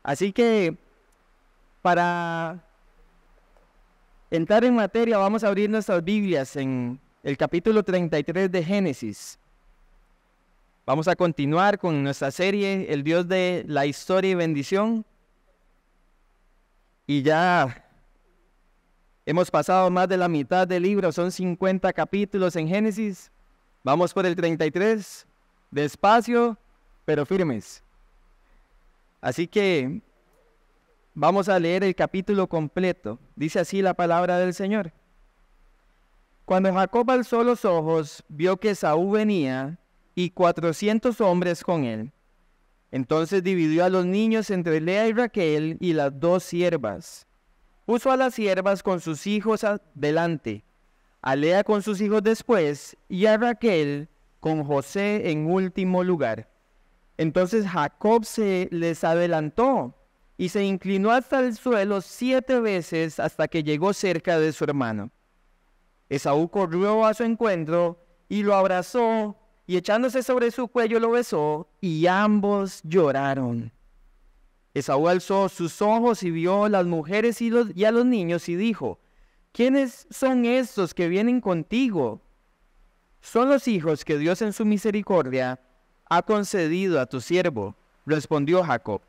Así que para entrar en materia vamos a abrir nuestras Biblias en el capítulo 33 de Génesis. Vamos a continuar con nuestra serie El Dios de la Historia y Bendición. Y ya hemos pasado más de la mitad del libro, son 50 capítulos en Génesis. Vamos por el 33, despacio, pero firmes. Así que vamos a leer el capítulo completo. Dice así la palabra del Señor. Cuando Jacob alzó los ojos, vio que Esaú venía y 400 hombres con él. Entonces dividió a los niños entre Lea y Raquel y las dos siervas. Puso a las siervas con sus hijos delante, a Lea con sus hijos después, y a Raquel con José en último lugar. Entonces Jacob se les adelantó y se inclinó hasta el suelo 7 veces hasta que llegó cerca de su hermano. Esaú corrió a su encuentro y lo abrazó, y echándose sobre su cuello lo besó, y ambos lloraron. Esaú alzó sus ojos y vio a las mujeres y a los niños y dijo: ¿Quiénes son estos que vienen contigo? Son los hijos que Dios en su misericordia ha concedido a tu siervo, respondió Jacob.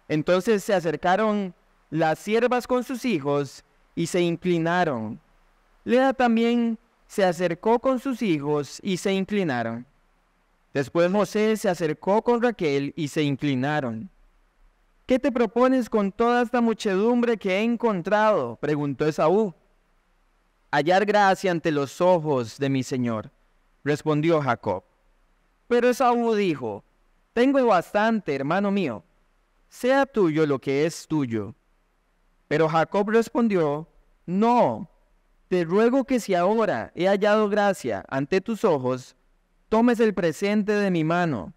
Entonces se acercaron las siervas con sus hijos y se inclinaron. Lea también se acercó con sus hijos y se inclinaron. Después José se acercó con Raquel y se inclinaron. ¿Qué te propones con toda esta muchedumbre que he encontrado?, preguntó Esaú. Hallar gracia ante los ojos de mi señor, respondió Jacob. Pero Esaú dijo: tengo bastante, hermano mío, sea tuyo lo que es tuyo. Pero Jacob respondió: no, te ruego que si ahora he hallado gracia ante tus ojos, tomes el presente de mi mano,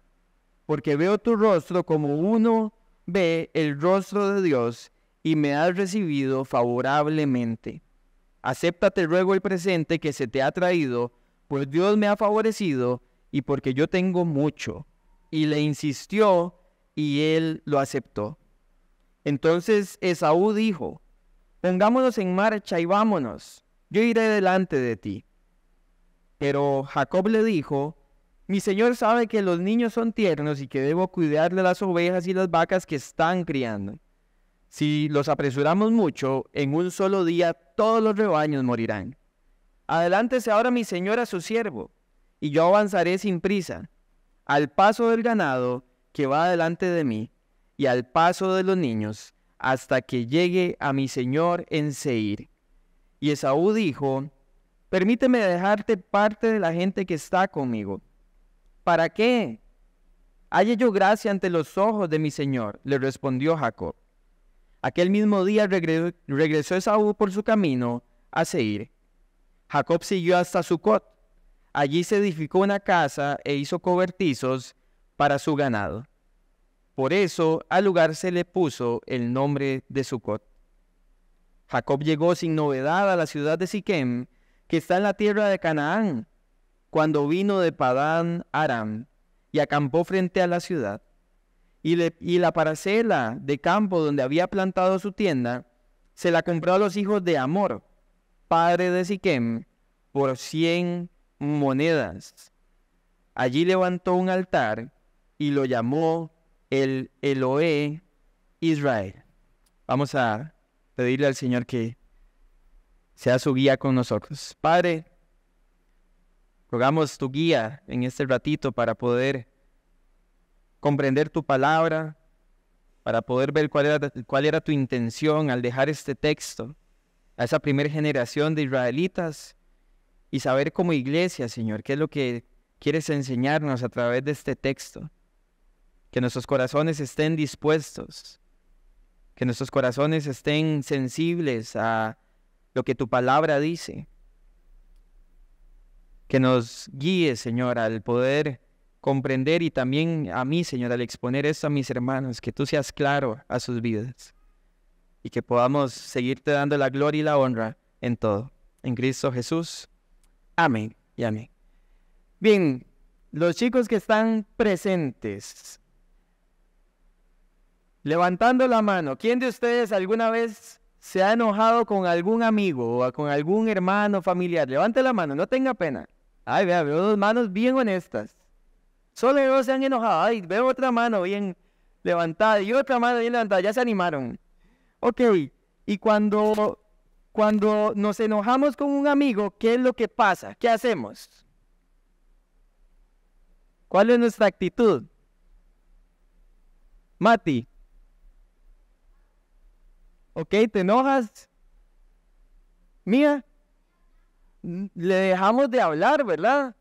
porque veo tu rostro como uno ve el rostro de Dios, y me has recibido favorablemente. Acepta, te ruego, el presente que se te ha traído, pues Dios me ha favorecido, y porque yo tengo mucho. Y le insistió, y él lo aceptó. Entonces Esaú dijo: pongámonos en marcha y vámonos, yo iré delante de ti. Pero Jacob le dijo: mi señor sabe que los niños son tiernos y que debo cuidar de las ovejas y las vacas que están criando. Si los apresuramos mucho, en un solo día todos los rebaños morirán. Adelántese ahora mi señor a su siervo, y yo avanzaré sin prisa, al paso del ganado que va delante de mí, y al paso de los niños, hasta que llegue a mi señor en Seir. Y Esaú dijo: permíteme dejarte parte de la gente que está conmigo. ¿Para qué? Halle yo gracia ante los ojos de mi señor, le respondió Jacob. Aquel mismo día regresó Esaú por su camino a Seir. Jacob siguió hasta Sucot. Allí se edificó una casa e hizo cobertizos para su ganado. Por eso al lugar se le puso el nombre de Sucot. Jacob llegó sin novedad a la ciudad de Siquem, que está en la tierra de Canaán, cuando vino de Padán Aram, y acampó frente a la ciudad. Y la parcela de campo donde había plantado su tienda, se la compró a los hijos de Hamor, padre de Siquem, por 100 monedas. Allí levantó un altar y lo llamó el Elohe Israel. Vamos a pedirle al Señor que sea su guía con nosotros. Padre, rogamos tu guía en este ratito para poder comprender tu palabra, para poder ver cuál era tu intención al dejar este texto a esa primera generación de israelitas, y saber como iglesia, Señor, qué es lo que quieres enseñarnos a través de este texto. Que nuestros corazones estén dispuestos, que nuestros corazones estén sensibles a lo que tu palabra dice. Que nos guíe, Señor, al poder comprender, y también a mí, Señor, al exponer esto a mis hermanos, que tú seas claro a sus vidas y que podamos seguirte dando la gloria y la honra en todo. En Cristo Jesús. Amén y amén. Bien, los chicos que están presentes, Levantando la mano, ¿quién de ustedes alguna vez se ha enojado con algún amigo o con algún hermano familiar? Levante la mano, no tenga pena. Ay, vea, veo dos manos bien honestas. Solo dos se han enojado. Ay, veo otra mano bien levantada y otra mano bien levantada. Ya se animaron. Ok, y cuando nos enojamos con un amigo, ¿qué es lo que pasa? ¿Qué hacemos? ¿Cuál es nuestra actitud? Mati. Ok, ¿te enojas? Mía, le dejamos de hablar, ¿verdad?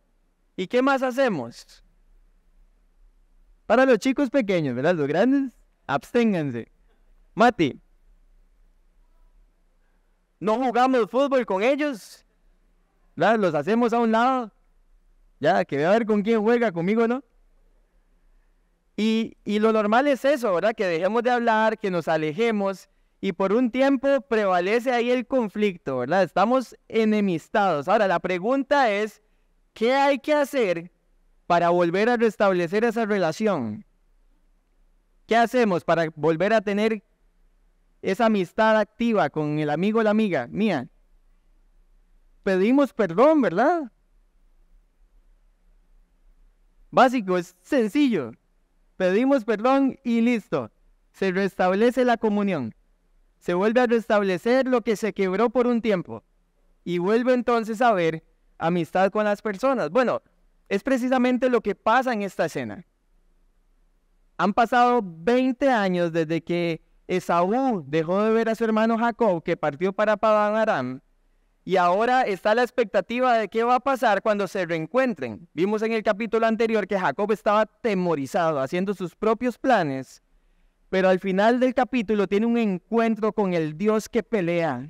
¿Y qué más hacemos? Para los chicos pequeños, ¿verdad? Los grandes, absténganse. Mati, no jugamos fútbol con ellos, ¿verdad? Los hacemos a un lado. Ya, que voy a ver con quién juega, conmigo, ¿no? Y lo normal es eso, ¿verdad? Que dejemos de hablar, que nos alejemos. Y por un tiempo prevalece ahí el conflicto, ¿verdad? Estamos enemistados. Ahora, la pregunta es, ¿qué hay que hacer para volver a restablecer esa relación? ¿Qué hacemos para volver a tener esa amistad activa con el amigo o la amiga mía? Pedimos perdón, ¿verdad? Básico, es sencillo. Pedimos perdón y listo. Se restablece la comunión. Se vuelve a restablecer lo que se quebró por un tiempo. Y vuelve entonces a haber amistad con las personas. Bueno, es precisamente lo que pasa en esta escena. Han pasado 20 años desde que Esaú dejó de ver a su hermano Jacob, que partió para Padán Aram. Y ahora está la expectativa de qué va a pasar cuando se reencuentren. Vimos en el capítulo anterior que Jacob estaba atemorizado, haciendo sus propios planes. Pero al final del capítulo tiene un encuentro con el Dios que pelea.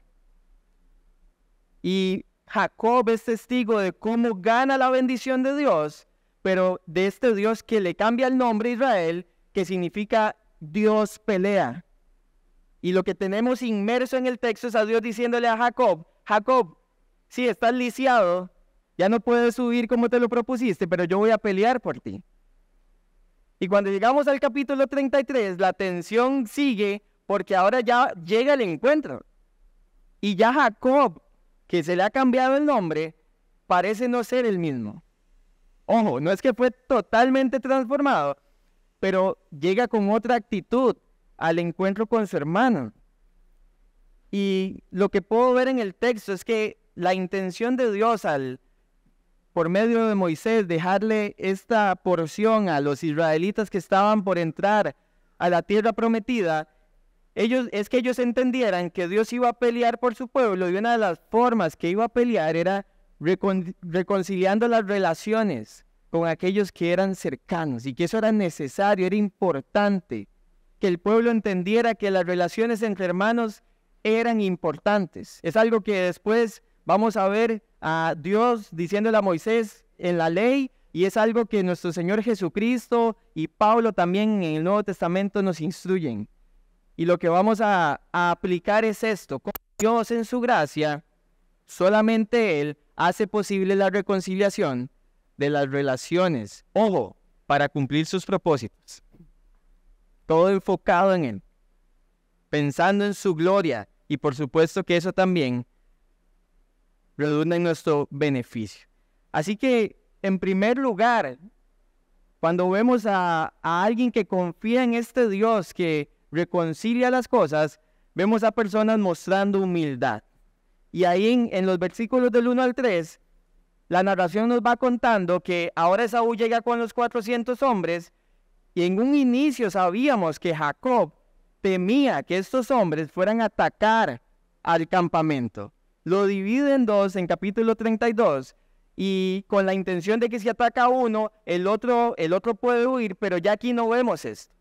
Y Jacob es testigo de cómo gana la bendición de Dios, pero de este Dios que le cambia el nombre a Israel, que significa Dios pelea. Y lo que tenemos inmerso en el texto es a Dios diciéndole a Jacob, Jacob, sí, estás lisiado, ya no puedes subir como te lo propusiste, pero yo voy a pelear por ti. Y cuando llegamos al capítulo 33, la tensión sigue porque ahora ya llega el encuentro. Y ya Jacob, que se le ha cambiado el nombre, parece no ser el mismo. Ojo, no es que fue totalmente transformado, pero llega con otra actitud al encuentro con su hermano. Y lo que puedo ver en el texto es que la intención de Dios por medio de Moisés, dejarle esta porción a los israelitas que estaban por entrar a la tierra prometida, es que ellos entendieran que Dios iba a pelear por su pueblo, y una de las formas que iba a pelear era reconciliando las relaciones con aquellos que eran cercanos, y que eso era necesario, era importante, que el pueblo entendiera que las relaciones entre hermanos eran importantes. Es algo que después vamos a ver a Dios diciéndole a Moisés en la ley, y es algo que nuestro Señor Jesucristo y Pablo también en el Nuevo Testamento nos instruyen. Y lo que vamos a aplicar es esto: con Dios en su gracia, solamente Él hace posible la reconciliación de las relaciones. Ojo, para cumplir sus propósitos. Todo enfocado en Él, pensando en su gloria, y por supuesto que eso también redunda en nuestro beneficio. Así que, en primer lugar, cuando vemos a alguien que confía en este Dios que reconcilia las cosas, vemos a personas mostrando humildad. Y ahí en los versículos del 1 al 3, la narración nos va contando que ahora Esaú llega con los 400 hombres, y en un inicio sabíamos que Jacob temía que estos hombres fueran a atacar al campamento. Lo divide en dos en capítulo 32, y con la intención de que si ataca uno, el otro puede huir, pero ya aquí no vemos esto.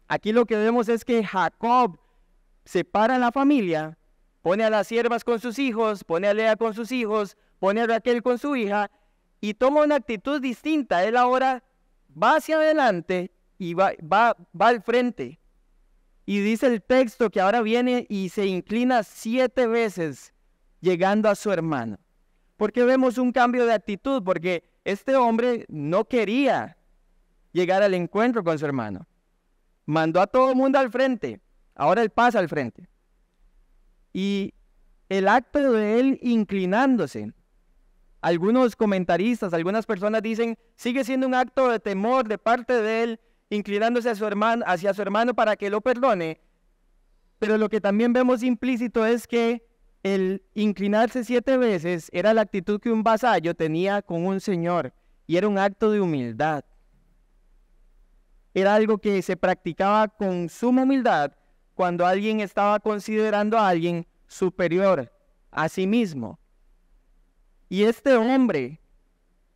Aquí lo que vemos es que Jacob separa a la familia, pone a las siervas con sus hijos, pone a Lea con sus hijos, pone a Raquel con su hija, y toma una actitud distinta. Él ahora va hacia adelante y va al frente. Y dice el texto que ahora viene y se inclina 7 veces llegando a su hermano. ¿Por qué vemos un cambio de actitud? Porque este hombre no quería llegar al encuentro con su hermano. mandó a todo el mundo al frente. Ahora él pasa al frente. Y el acto de él inclinándose, algunos comentaristas, algunas personas dicen, sigue siendo un acto de temor de parte de él, inclinándose hacia su hermano para que lo perdone. Pero lo que también vemos implícito es que el inclinarse 7 veces era la actitud que un vasallo tenía con un señor, y era un acto de humildad. Era algo que se practicaba con suma humildad cuando alguien estaba considerando a alguien superior a sí mismo. Y este hombre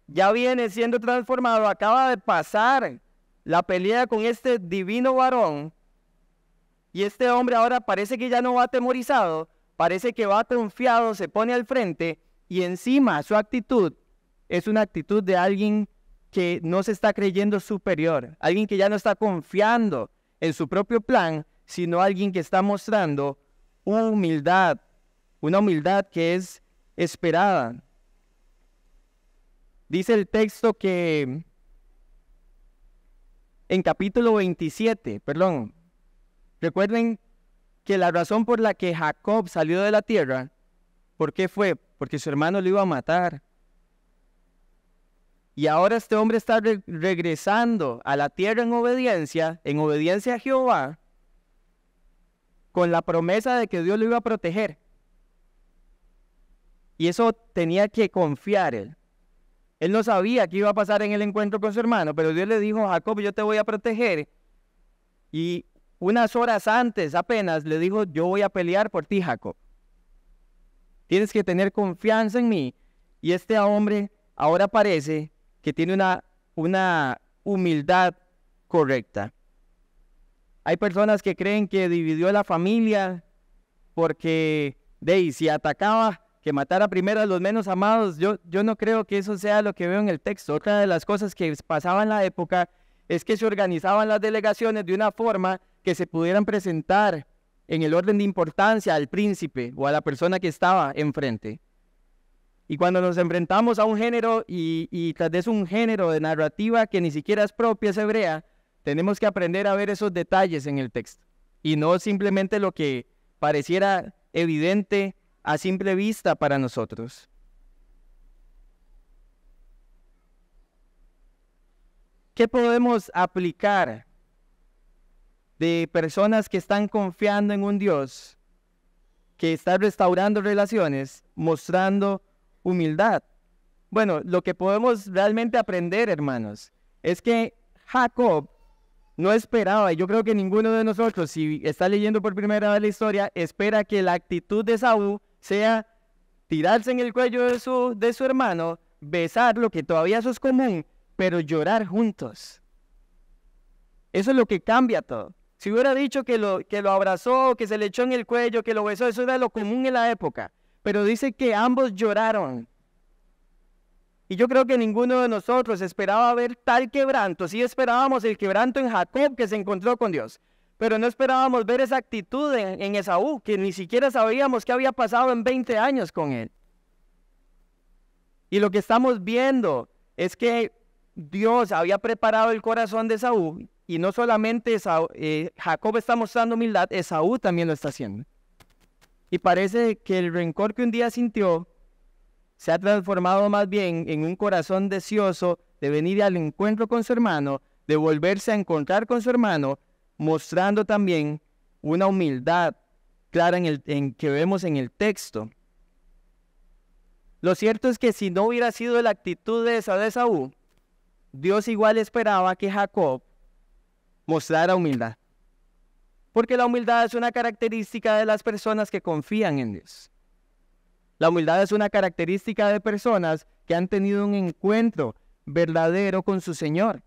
ya viene siendo transformado, acaba de pasar la pelea con este divino varón, y este hombre ahora parece que ya no va atemorizado, parece que va confiado, se pone al frente, y encima su actitud es una actitud de alguien que no se está creyendo superior, alguien que ya no está confiando en su propio plan, sino alguien que está mostrando humildad, una humildad que es esperada. Dice el texto que en capítulo 27, recuerden que la razón por la que Jacob salió de la tierra, ¿por qué fue? Porque su hermano lo iba a matar. Y ahora este hombre está regresando a la tierra en obediencia a Jehová, con la promesa de que Dios lo iba a proteger. Y eso tenía que confiar él. Él no sabía qué iba a pasar en el encuentro con su hermano, pero Dios le dijo, Jacob, yo te voy a proteger. Y unas horas antes apenas le dijo, yo voy a pelear por ti, Jacob. Tienes que tener confianza en mí. Y este hombre ahora parece que tiene una humildad correcta. Hay personas que creen que dividió la familia porque si atacaba, que matara primero a los menos amados. Yo no creo que eso sea lo que veo en el texto. Otra de las cosas que pasaba en la época es que se organizaban las delegaciones de una forma que se pudieran presentar en el orden de importancia al príncipe o a la persona que estaba enfrente. Y cuando nos enfrentamos a un género y tal vez un género de narrativa que ni siquiera es propia, es hebrea, tenemos que aprender a ver esos detalles en el texto y no simplemente lo que pareciera evidente a simple vista para nosotros. ¿Qué podemos aplicar de personas que están confiando en un Dios que está restaurando relaciones, mostrando humildad? Bueno, lo que podemos realmente aprender, hermanos, es que Jacob no esperaba, y yo creo que ninguno de nosotros, si está leyendo por primera vez la historia, espera que la actitud de Esaú sea tirarse en el cuello de su hermano, besarlo, que todavía eso es común, pero llorar juntos. Eso es lo que cambia todo. Si hubiera dicho que lo abrazó, que se le echó en el cuello, que lo besó, eso era lo común en la época. Pero dice que ambos lloraron. Y yo creo que ninguno de nosotros esperaba ver tal quebranto. Sí esperábamos el quebranto en Jacob, que se encontró con Dios. Pero no esperábamos ver esa actitud en Esaú, que ni siquiera sabíamos qué había pasado en 20 años con él. Y lo que estamos viendo es que Dios había preparado el corazón de Esaú, y no solamente Jacob está mostrando humildad, Esaú también lo está haciendo. Y parece que el rencor que un día sintió se ha transformado más bien en un corazón deseoso de venir al encuentro con su hermano, de volverse a encontrar con su hermano, mostrando también una humildad clara que vemos en el texto. Lo cierto es que si no hubiera sido la actitud de Esaú, Dios igual esperaba que Jacob mostrara humildad. Porque la humildad es una característica de las personas que confían en Dios. La humildad es una característica de personas que han tenido un encuentro verdadero con su Señor.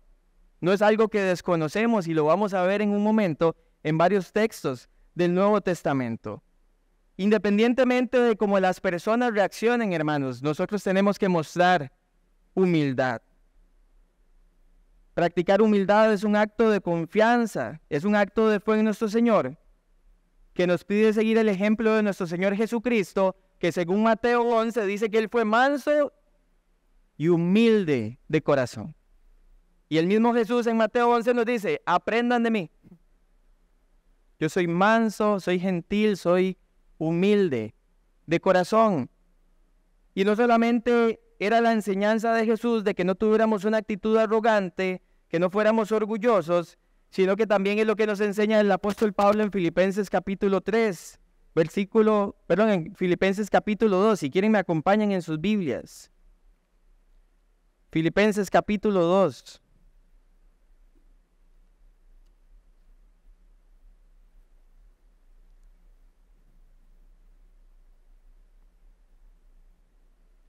No es algo que desconocemos y lo vamos a ver en un momento en varios textos del Nuevo Testamento. Independientemente de cómo las personas reaccionen, hermanos, nosotros tenemos que mostrar humildad. Practicar humildad es un acto de confianza, es un acto de fe en nuestro Señor, que nos pide seguir el ejemplo de nuestro Señor Jesucristo, que según Mateo 11 dice que Él fue manso y humilde de corazón. Y el mismo Jesús en Mateo 11 nos dice, aprendan de mí, Yo soy manso, soy gentil, soy humilde de corazón. Y no solamente era la enseñanza de Jesús de que no tuviéramos una actitud arrogante, que no fuéramos orgullosos, sino que también es lo que nos enseña el apóstol Pablo en Filipenses capítulo 3, en Filipenses capítulo 2. Si quieren me acompañan en sus Biblias. Filipenses capítulo 2.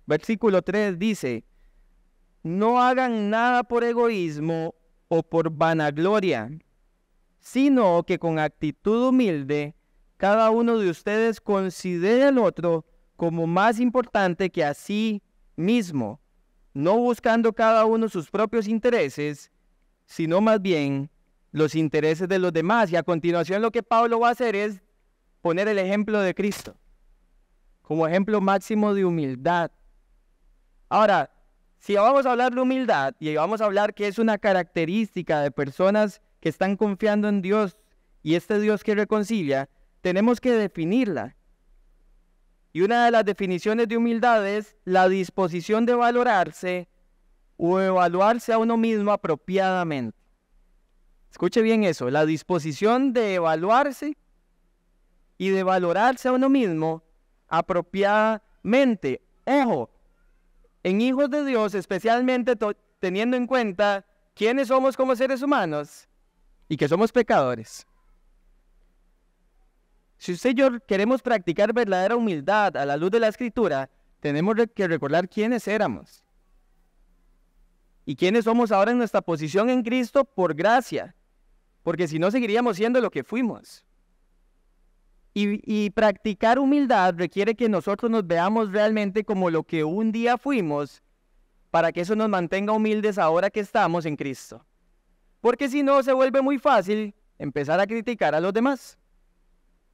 Versículo 3 dice: no hagan nada por egoísmo o por vanagloria, sino que con actitud humilde cada uno de ustedes considere al otro como más importante que a sí mismo, no buscando cada uno sus propios intereses, sino más bien los intereses de los demás. Y a continuación lo que Pablo va a hacer es poner el ejemplo de Cristo como ejemplo máximo de humildad. Ahora, si vamos a hablar de humildad y vamos a hablar que es una característica de personas que están confiando en Dios y este Dios que reconcilia, tenemos que definirla. Y una de las definiciones de humildad es la disposición de valorarse o evaluarse a uno mismo apropiadamente. Escuche bien eso, la disposición de evaluarse y de valorarse a uno mismo apropiadamente. Ojo, en hijos de Dios, especialmente teniendo en cuenta quiénes somos como seres humanos y que somos pecadores. Si usted y yo queremos practicar verdadera humildad a la luz de la Escritura, tenemos que recordar quiénes éramos y quiénes somos ahora en nuestra posición en Cristo por gracia, porque si no seguiríamos siendo lo que fuimos. Y practicar humildad requiere que nosotros nos veamos realmente como lo que un día fuimos, para que eso nos mantenga humildes ahora que estamos en Cristo. Porque si no, se vuelve muy fácil empezar a criticar a los demás.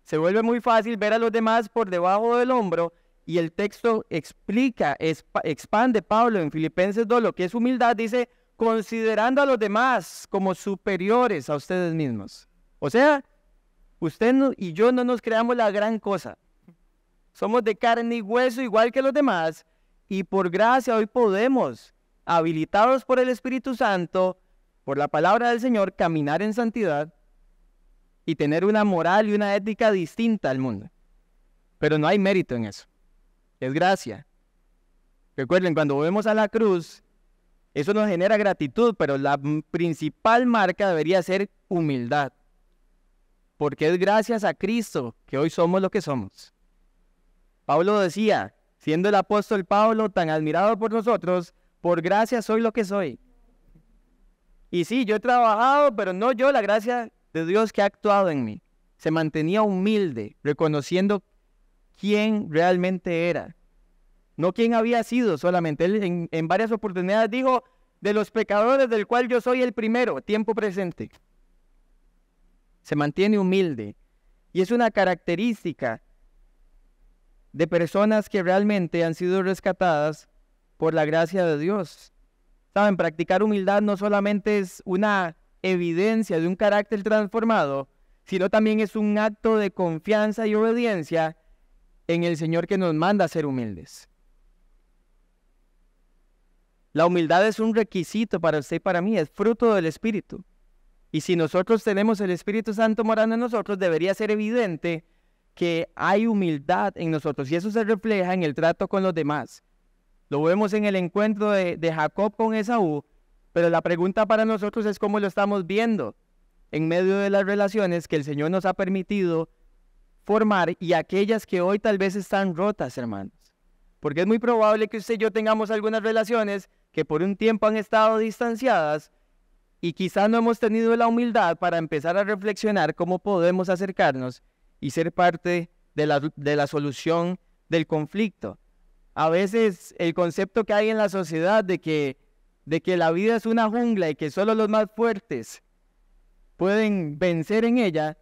Se vuelve muy fácil ver a los demás por debajo del hombro, y el texto expande Pablo en Filipenses 2 lo que es humildad. Dice, considerando a los demás como superiores a ustedes mismos. O sea, usted y yo no nos creamos la gran cosa. Somos de carne y hueso igual que los demás, y por gracia hoy podemos, habilitados por el Espíritu Santo, por la palabra del Señor, caminar en santidad y tener una moral y una ética distinta al mundo. Pero no hay mérito en eso. Es gracia. Recuerden, cuando vemos a la cruz, eso nos genera gratitud, pero la principal marca debería ser humildad. Porque es gracias a Cristo que hoy somos lo que somos. Pablo decía, siendo el apóstol Pablo tan admirado por nosotros, por gracia soy lo que soy. Y sí, yo he trabajado, pero no yo, la gracia de Dios que ha actuado en mí. Se mantenía humilde, reconociendo quién realmente era. No quién había sido solamente. Él en varias oportunidades dijo, de los pecadores del cual yo soy el primero, tiempo presente. Se mantiene humilde. Y es una característica de personas que realmente han sido rescatadas por la gracia de Dios. Saben, practicar humildad no solamente es una evidencia de un carácter transformado, sino también es un acto de confianza y obediencia en el Señor que nos manda a ser humildes. La humildad es un requisito para usted y para mí, es fruto del Espíritu. Y si nosotros tenemos el Espíritu Santo morando en nosotros, debería ser evidente que hay humildad en nosotros, y eso se refleja en el trato con los demás. Lo vemos en el encuentro de Jacob con Esaú, pero la pregunta para nosotros es cómo lo estamos viendo en medio de las relaciones que el Señor nos ha permitido formar y aquellas que hoy tal vez están rotas, hermanos. Porque es muy probable que usted y yo tengamos algunas relaciones que por un tiempo han estado distanciadas y quizás no hemos tenido la humildad para empezar a reflexionar cómo podemos acercarnos y ser parte de la solución del conflicto. A veces el concepto que hay en la sociedad de que la vida es una jungla y que solo los más fuertes pueden vencer en ella,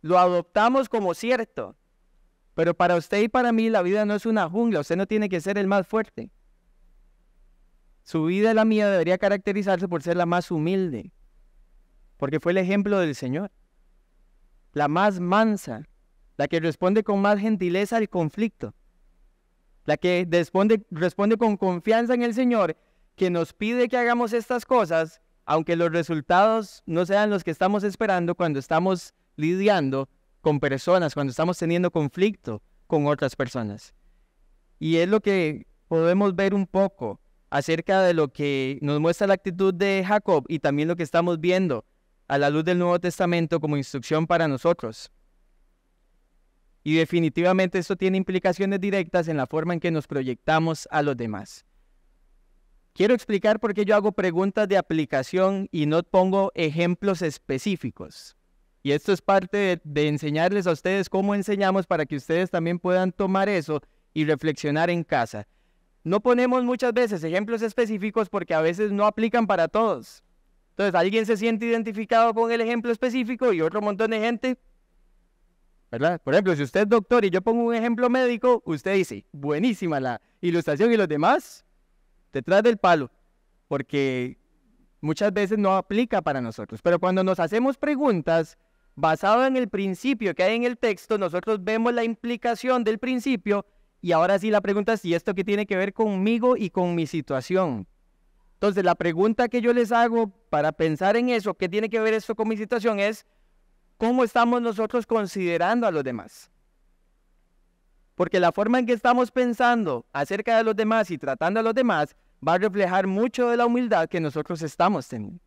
lo adoptamos como cierto. Pero para usted y para mí la vida no es una jungla, usted no tiene que ser el más fuerte. Su vida y la mía debería caracterizarse por ser la más humilde, porque fue el ejemplo del Señor. la más mansa, la que responde con más gentileza al conflicto, la que responde con confianza en el Señor, que nos pide que hagamos estas cosas, aunque los resultados no sean los que estamos esperando cuando estamos lidiando con personas, cuando estamos teniendo conflicto con otras personas. Y es lo que podemos ver un poco acerca de lo que nos muestra la actitud de Jacob y también lo que estamos viendo a la luz del Nuevo Testamento como instrucción para nosotros. Y definitivamente esto tiene implicaciones directas en la forma en que nos proyectamos a los demás. Quiero explicar por qué yo hago preguntas de aplicación y no pongo ejemplos específicos. Y esto es parte de enseñarles a ustedes cómo enseñamos para que ustedes también puedan tomar eso y reflexionar en casa. No ponemos muchas veces ejemplos específicos porque a veces no aplican para todos. Entonces alguien se siente identificado con el ejemplo específico y otro montón de gente, ¿verdad? Por ejemplo, si usted es doctor y yo pongo un ejemplo médico, usted dice, buenísima la ilustración, y los demás, detrás del palo, porque muchas veces no aplica para nosotros. Pero cuando nos hacemos preguntas basado en el principio que hay en el texto, nosotros vemos la implicación del principio y ahora sí la pregunta es, ¿y esto qué tiene que ver conmigo y con mi situación? Entonces la pregunta que yo les hago para pensar en eso, ¿qué tiene que ver esto con mi situación? Es, ¿cómo estamos nosotros considerando a los demás? Porque la forma en que estamos pensando acerca de los demás y tratando a los demás va a reflejar mucho de la humildad que nosotros estamos teniendo.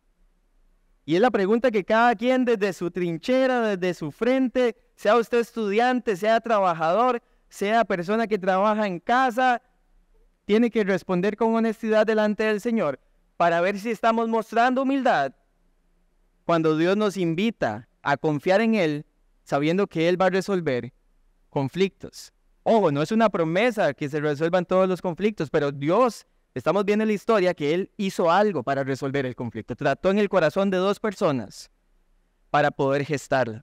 Y es la pregunta que cada quien desde su trinchera, desde su frente, sea usted estudiante, sea trabajador, sea persona que trabaja en casa, tiene que responder con honestidad delante del Señor para ver si estamos mostrando humildad cuando Dios nos invita a confiar en Él, sabiendo que Él va a resolver conflictos. Ojo, no es una promesa que se resuelvan todos los conflictos, pero Dios, estamos viendo en la historia que Él hizo algo para resolver el conflicto. Trató en el corazón de dos personas para poder gestarlo.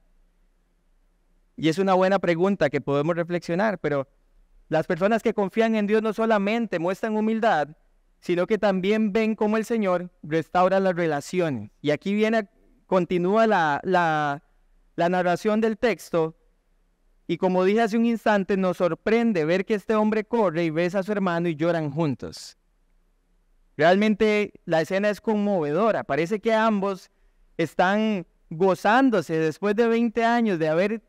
Y es una buena pregunta que podemos reflexionar, pero las personas que confían en Dios no solamente muestran humildad, sino que también ven cómo el Señor restaura las relaciones. Y aquí continúa la narración del texto, y como dije hace un instante, nos sorprende ver que este hombre corre y besa a su hermano y lloran juntos. Realmente la escena es conmovedora. Parece que ambos están gozándose después de 20 años de haber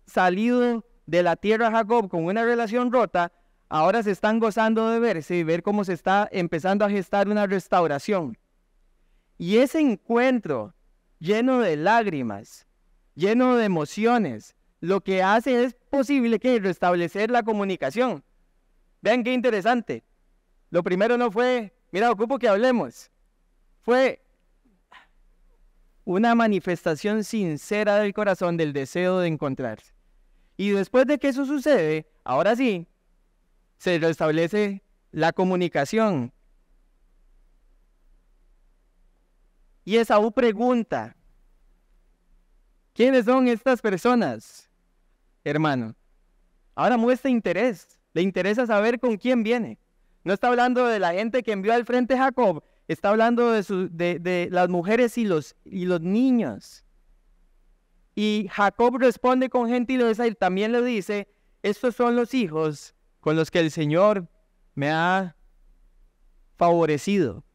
salido de la tierra Jacob con una relación rota. Ahora se están gozando de verse y ver cómo se está empezando a gestar una restauración. Y ese encuentro lleno de lágrimas, lleno de emociones, lo que hace es posible que restablecer la comunicación. Vean qué interesante. Lo primero no fue, mira, ocupo que hablemos. Fue una manifestación sincera del corazón del deseo de encontrarse. Y después de que eso sucede, ahora sí, se restablece la comunicación. Y Esaú pregunta, ¿quiénes son estas personas, hermano? Ahora muestra interés, le interesa saber con quién viene. No está hablando de la gente que envió al frente Jacob, está hablando de las mujeres y los niños. Y Jacob responde con gentileza y también le dice, estos son los hijos con los que el Señor me ha favorecido.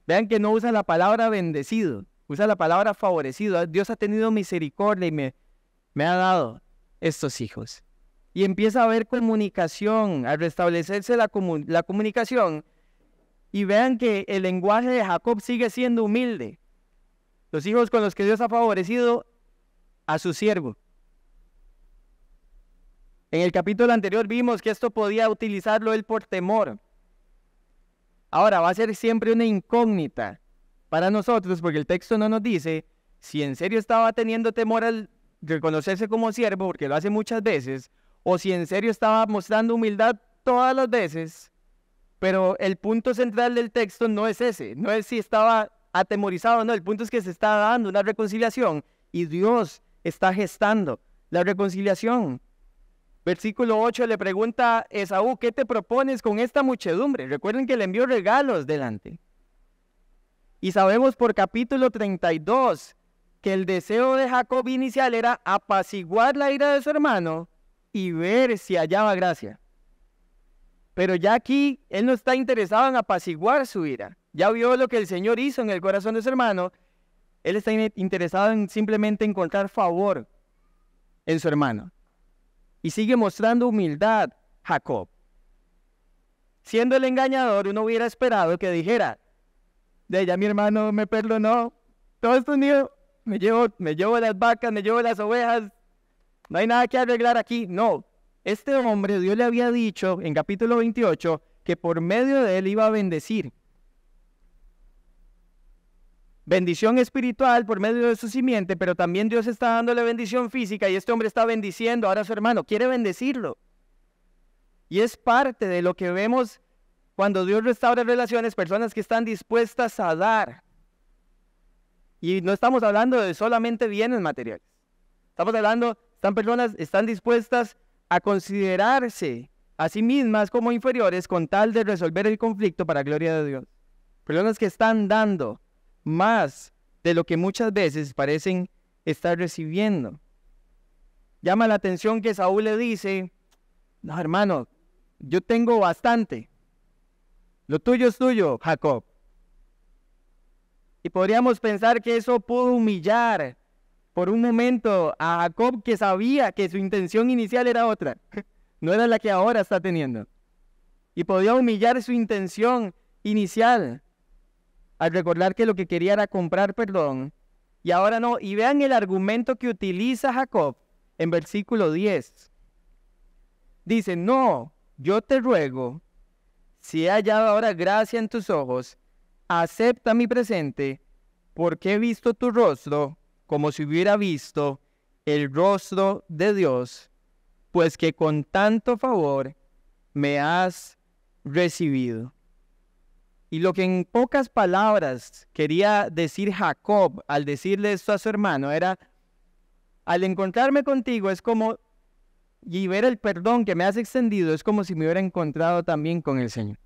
Vean que no usa la palabra bendecido, usa la palabra favorecido. Dios ha tenido misericordia y me ha dado estos hijos. Y empieza a haber comunicación, a restablecerse la comunicación. Y vean que el lenguaje de Jacob sigue siendo humilde. Los hijos con los que Dios ha favorecido a su siervo. En el capítulo anterior vimos que esto podía utilizarlo él por temor. Ahora va a ser siempre una incógnita para nosotros, porque el texto no nos dice si en serio estaba teniendo temor al reconocerse como siervo, porque lo hace muchas veces, o si en serio estaba mostrando humildad todas las veces. Pero el punto central del texto no es ese, no es si estaba atemorizado o no, el punto es que se está dando una reconciliación y Dios está gestando la reconciliación. Versículo 8 le pregunta a Esaú, ¿qué te propones con esta muchedumbre? Recuerden que le envió regalos delante. Y sabemos por capítulo 32 que el deseo de Jacob inicial era apaciguar la ira de su hermano y ver si hallaba gracia. Pero ya aquí él no está interesado en apaciguar su ira. Ya vio lo que el Señor hizo en el corazón de su hermano. Él está interesado en simplemente encontrar favor en su hermano. Y sigue mostrando humildad Jacob. Siendo el engañador, uno hubiera esperado que dijera: de ya mi hermano me perdonó, todo esto es mío, me llevo las vacas, me llevo las ovejas, no hay nada que arreglar aquí. No, este hombre, Dios le había dicho en capítulo 28 que por medio de él iba a bendecir. Bendición espiritual por medio de su simiente, pero también Dios está dándole bendición física y este hombre está bendiciendo ahora a su hermano, quiere bendecirlo. Y es parte de lo que vemos cuando Dios restaura relaciones, personas que están dispuestas a dar. Y no estamos hablando de solamente bienes materiales. Estamos hablando, están dispuestas a considerarse a sí mismas como inferiores con tal de resolver el conflicto para gloria de Dios. Personas que están dando más de lo que muchas veces parecen estar recibiendo. Llama la atención que Saúl le dice: no, hermano, yo tengo bastante. Lo tuyo es tuyo, Jacob. Y podríamos pensar que eso pudo humillar por un momento a Jacob, que sabía que su intención inicial era otra. No era la que ahora está teniendo. Y podía humillar su intención inicial al recordar que lo que quería era comprar perdón. Y ahora no. Y vean el argumento que utiliza Jacob en versículo 10. Dice: no, yo te ruego, si he hallado ahora gracia en tus ojos, acepta mi presente, porque he visto tu rostro como si hubiera visto el rostro de Dios, pues que con tanto favor me has recibido. Y lo que en pocas palabras quería decir Jacob al decirle esto a su hermano era: al encontrarme contigo es como, y ver el perdón que me has extendido, es como si me hubiera encontrado también con el Señor.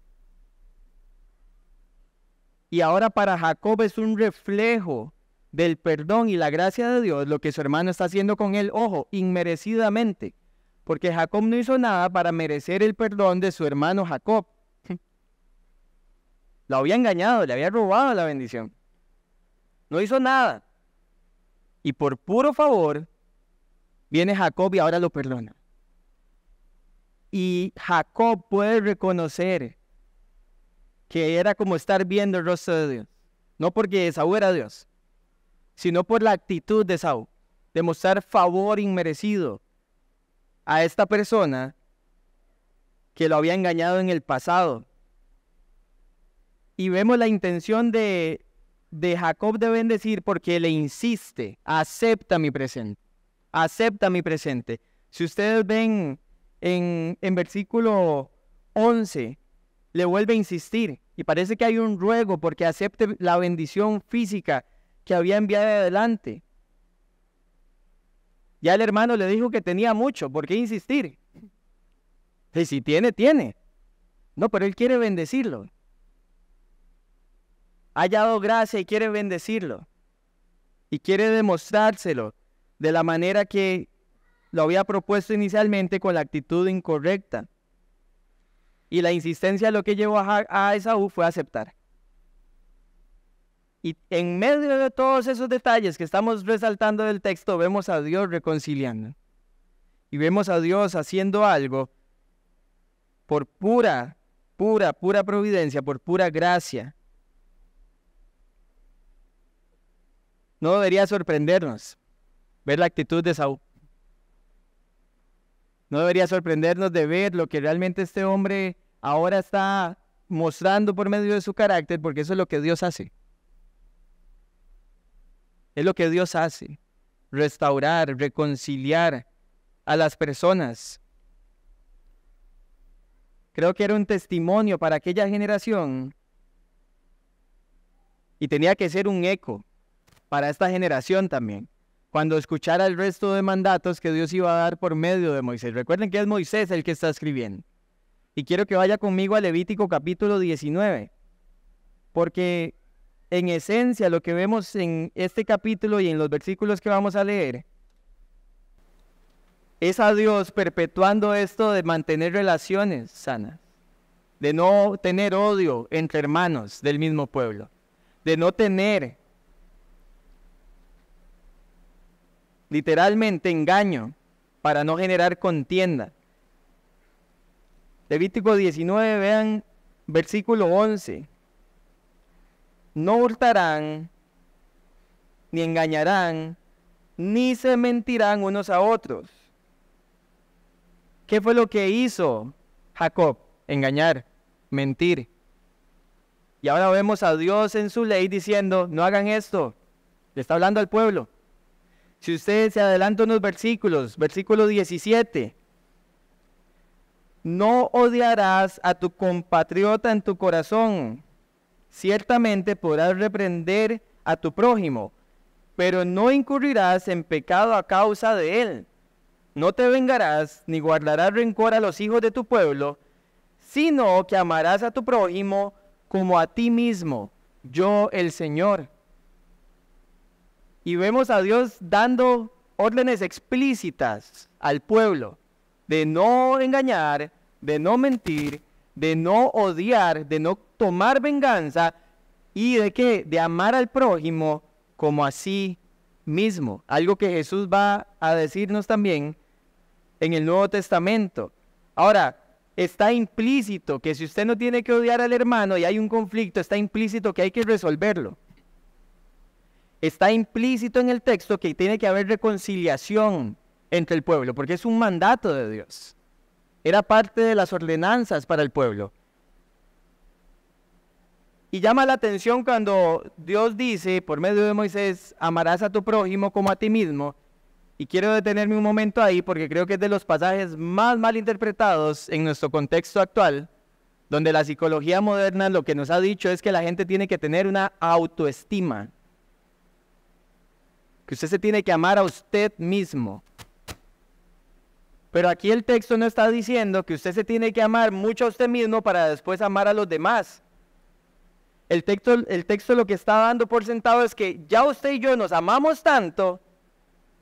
Y ahora para Jacob es un reflejo del perdón y la gracia de Dios lo que su hermano está haciendo con él, ojo, inmerecidamente, porque Jacob no hizo nada para merecer el perdón de su hermano Jacob. Lo había engañado, le había robado la bendición. No hizo nada. Y por puro favor, viene Jacob y ahora lo perdona. Y Jacob puede reconocer que era como estar viendo el rostro de Dios. No porque Esaú era Dios, sino por la actitud de Esaú, de mostrar favor inmerecido a esta persona que lo había engañado en el pasado. Y vemos la intención de Jacob de bendecir porque le insiste: acepta mi presente, acepta mi presente. Si ustedes ven en versículo 11, le vuelve a insistir y parece que hay un ruego porque acepte la bendición física que había enviado adelante. Ya el hermano le dijo que tenía mucho, ¿por qué insistir? Y si tiene, tiene. No, pero él quiere bendecirlo. Ha hallado gracia y quiere bendecirlo. Y quiere demostrárselo de la manera que lo había propuesto inicialmente, con la actitud incorrecta. Y la insistencia lo que llevó a Esaú fue aceptar. Y en medio de todos esos detalles que estamos resaltando del texto, vemos a Dios reconciliando. Y vemos a Dios haciendo algo por pura providencia, por pura gracia. No debería sorprendernos ver la actitud de Esaú. No debería sorprendernos de ver lo que realmente este hombre ahora está mostrando por medio de su carácter, porque eso es lo que Dios hace. Es lo que Dios hace: restaurar, reconciliar a las personas. Creo que era un testimonio para aquella generación y tenía que ser un eco para esta generación también, cuando escuchara el resto de mandatos que Dios iba a dar por medio de Moisés. Recuerden que es Moisés el que está escribiendo. Y quiero que vaya conmigo a Levítico capítulo 19, porque en esencia, lo que vemos en este capítulo y en los versículos que vamos a leer, es a Dios perpetuando esto de mantener relaciones sanas, de no tener odio entre hermanos del mismo pueblo, de no tener literalmente engaño para no generar contienda. Levítico 19, vean versículo 11. No hurtarán, ni engañarán, ni se mentirán unos a otros. ¿Qué fue lo que hizo Jacob? Engañar, mentir. Y ahora vemos a Dios en su ley diciendo, no hagan esto. Le está hablando al pueblo. Si usted se adelanta unos versículos, versículo 17. No odiarás a tu compatriota en tu corazón. Ciertamente podrás reprender a tu prójimo, pero no incurrirás en pecado a causa de él. No te vengarás, ni guardarás rencor a los hijos de tu pueblo, sino que amarás a tu prójimo como a ti mismo, yo el Señor. Y vemos a Dios dando órdenes explícitas al pueblo de no engañar, de no mentir, de no odiar, de no tomar venganza y de ¿qué? De amar al prójimo como a sí mismo. Algo que Jesús va a decirnos también en el Nuevo Testamento. Ahora, está implícito que si usted no tiene que odiar al hermano y hay un conflicto, está implícito que hay que resolverlo. Está implícito en el texto que tiene que haber reconciliación entre el pueblo, porque es un mandato de Dios. Era parte de las ordenanzas para el pueblo. Y llama la atención cuando Dios dice, por medio de Moisés, amarás a tu prójimo como a ti mismo. Y quiero detenerme un momento ahí porque creo que es de los pasajes más mal interpretados en nuestro contexto actual, donde la psicología moderna lo que nos ha dicho es que la gente tiene que tener una autoestima, que usted se tiene que amar a usted mismo. Pero aquí el texto no está diciendo que usted se tiene que amar mucho a usted mismo para después amar a los demás. El texto lo que está dando por sentado es que ya usted y yo nos amamos tanto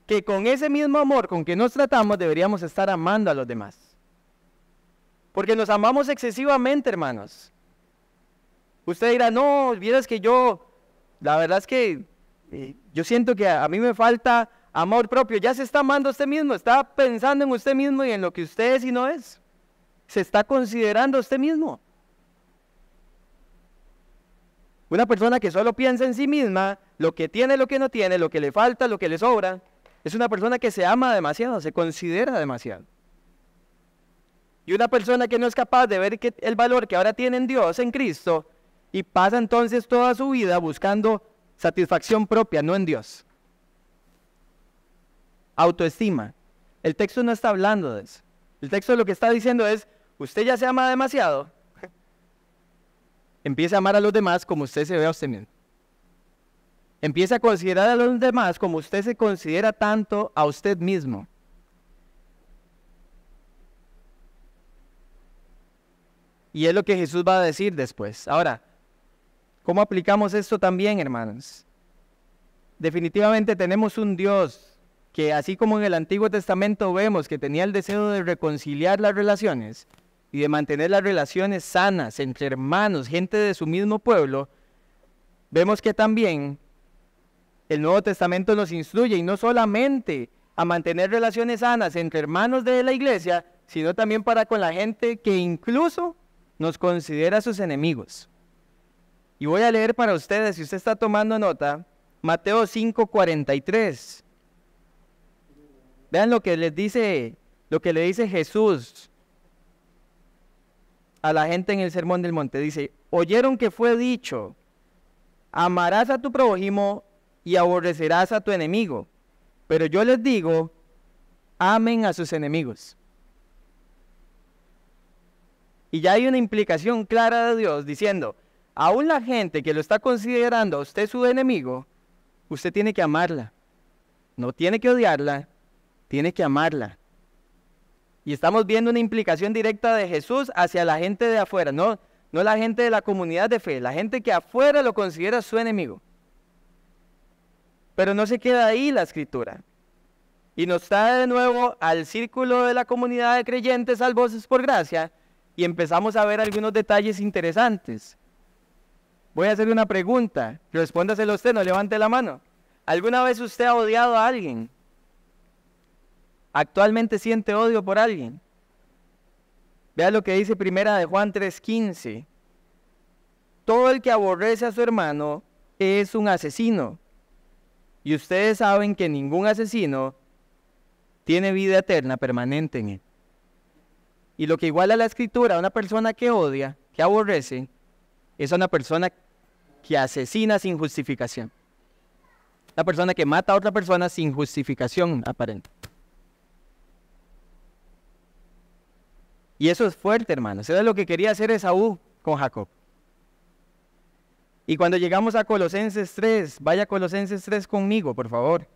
que con ese mismo amor con que nos tratamos deberíamos estar amando a los demás. Porque nos amamos excesivamente, hermanos. Usted dirá, no, vieras que la verdad es que yo siento que a mí me falta amor propio. Ya se está amando a usted mismo, está pensando en usted mismo y en lo que usted es y no es. Se está considerando a usted mismo. Una persona que solo piensa en sí misma, lo que tiene, lo que no tiene, lo que le falta, lo que le sobra, es una persona que se ama demasiado, se considera demasiado. Y una persona que no es capaz de ver el valor que ahora tiene en Dios, en Cristo, y pasa entonces toda su vida buscando satisfacción propia, no en Dios. Autoestima. El texto no está hablando de eso. El texto lo que está diciendo es, usted ya se ama demasiado, empiece a amar a los demás como usted se ve a usted mismo. Empiece a considerar a los demás como usted se considera tanto a usted mismo. Y es lo que Jesús va a decir después. Ahora, ¿cómo aplicamos esto también, hermanos? Definitivamente tenemos un Dios que, así como en el Antiguo Testamento vemos que tenía el deseo de reconciliar las relaciones y de mantener las relaciones sanas entre hermanos, gente de su mismo pueblo, vemos que también el Nuevo Testamento nos instruye, y no solamente a mantener relaciones sanas entre hermanos de la iglesia, sino también para con la gente que incluso nos considera sus enemigos. Y voy a leer para ustedes, si usted está tomando nota, Mateo 5:43. Vean lo que le dice Jesús a la gente en el Sermón del Monte. Dice, oyeron que fue dicho, amarás a tu prójimo y aborrecerás a tu enemigo. Pero yo les digo, amen a sus enemigos. Y ya hay una implicación clara de Dios diciendo, aún la gente que lo está considerando a usted su enemigo, usted tiene que amarla. No tiene que odiarla, tiene que amarla. Y estamos viendo una implicación directa de Jesús hacia la gente de afuera. No no la gente de la comunidad de fe, la gente que afuera lo considera su enemigo. Pero no se queda ahí la Escritura. Y nos trae de nuevo al círculo de la comunidad de creyentes salvos por gracia y empezamos a ver algunos detalles interesantes. Voy a hacer una pregunta, respóndaselo usted, no levante la mano. ¿Alguna vez usted ha odiado a alguien? ¿Actualmente siente odio por alguien? Vea lo que dice primera de Juan 3:15. Todo el que aborrece a su hermano es un asesino. Y ustedes saben que ningún asesino tiene vida eterna permanente en él. Y lo que iguala a la Escritura a una persona que odia, que aborrece, es una persona que asesina sin justificación. La persona que mata a otra persona sin justificación aparente. Y eso es fuerte, hermanos. Eso es lo que quería hacer Esaú con Jacob. Y cuando llegamos a Colosenses 3, vaya a Colosenses 3 conmigo, por favor.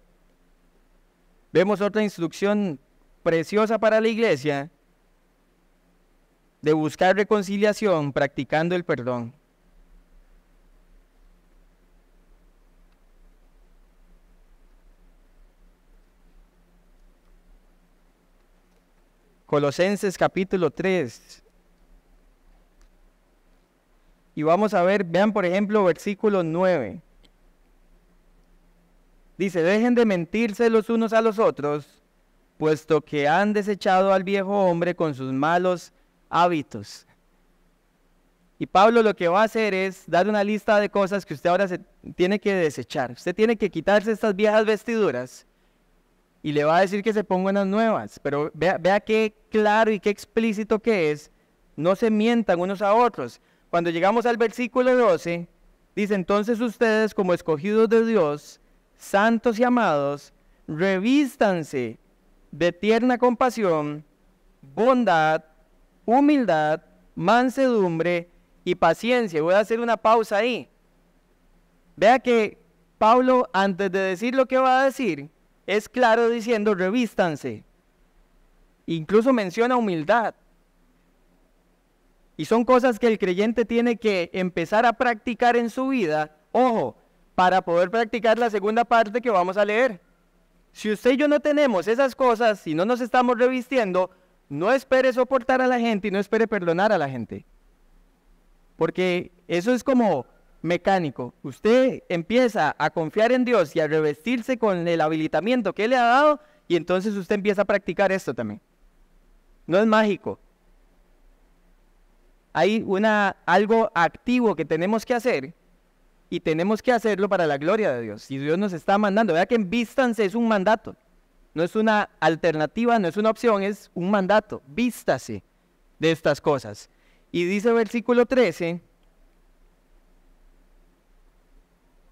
Vemos otra instrucción preciosa para la iglesia de buscar reconciliación practicando el perdón. Colosenses capítulo 3. Y vamos a ver, vean por ejemplo versículo 9. Dice, dejen de mentirse los unos a los otros, puesto que han desechado al viejo hombre con sus malos hábitos. Y Pablo lo que va a hacer es dar una lista de cosas que usted ahora tiene que desechar. Usted tiene que quitarse estas viejas vestiduras y le va a decir que se ponga unas nuevas. Pero vea qué claro y qué explícito que es. No se mientan unos a otros. Cuando llegamos al versículo 12, dice, entonces ustedes como escogidos de Dios, santos y amados, revístanse de tierna compasión, bondad, humildad, mansedumbre y paciencia. Voy a hacer una pausa ahí. Vea que Pablo, antes de decir lo que va a decir, es claro diciendo revístanse. Incluso menciona humildad. Y son cosas que el creyente tiene que empezar a practicar en su vida, ojo, para poder practicar la segunda parte que vamos a leer. Si usted y yo no tenemos esas cosas, si no nos estamos revistiendo, no espere soportar a la gente y no espere perdonar a la gente. Porque eso es como mecánico. Usted empieza a confiar en Dios y a revestirse con el habilitamiento que Él le ha dado y entonces usted empieza a practicar esto también. No es mágico. Hay algo activo que tenemos que hacer y tenemos que hacerlo para la gloria de Dios. Y Dios nos está mandando. Vea que en vístanse es un mandato. No es una alternativa, no es una opción, es un mandato. Vístase de estas cosas. Y dice versículo 13,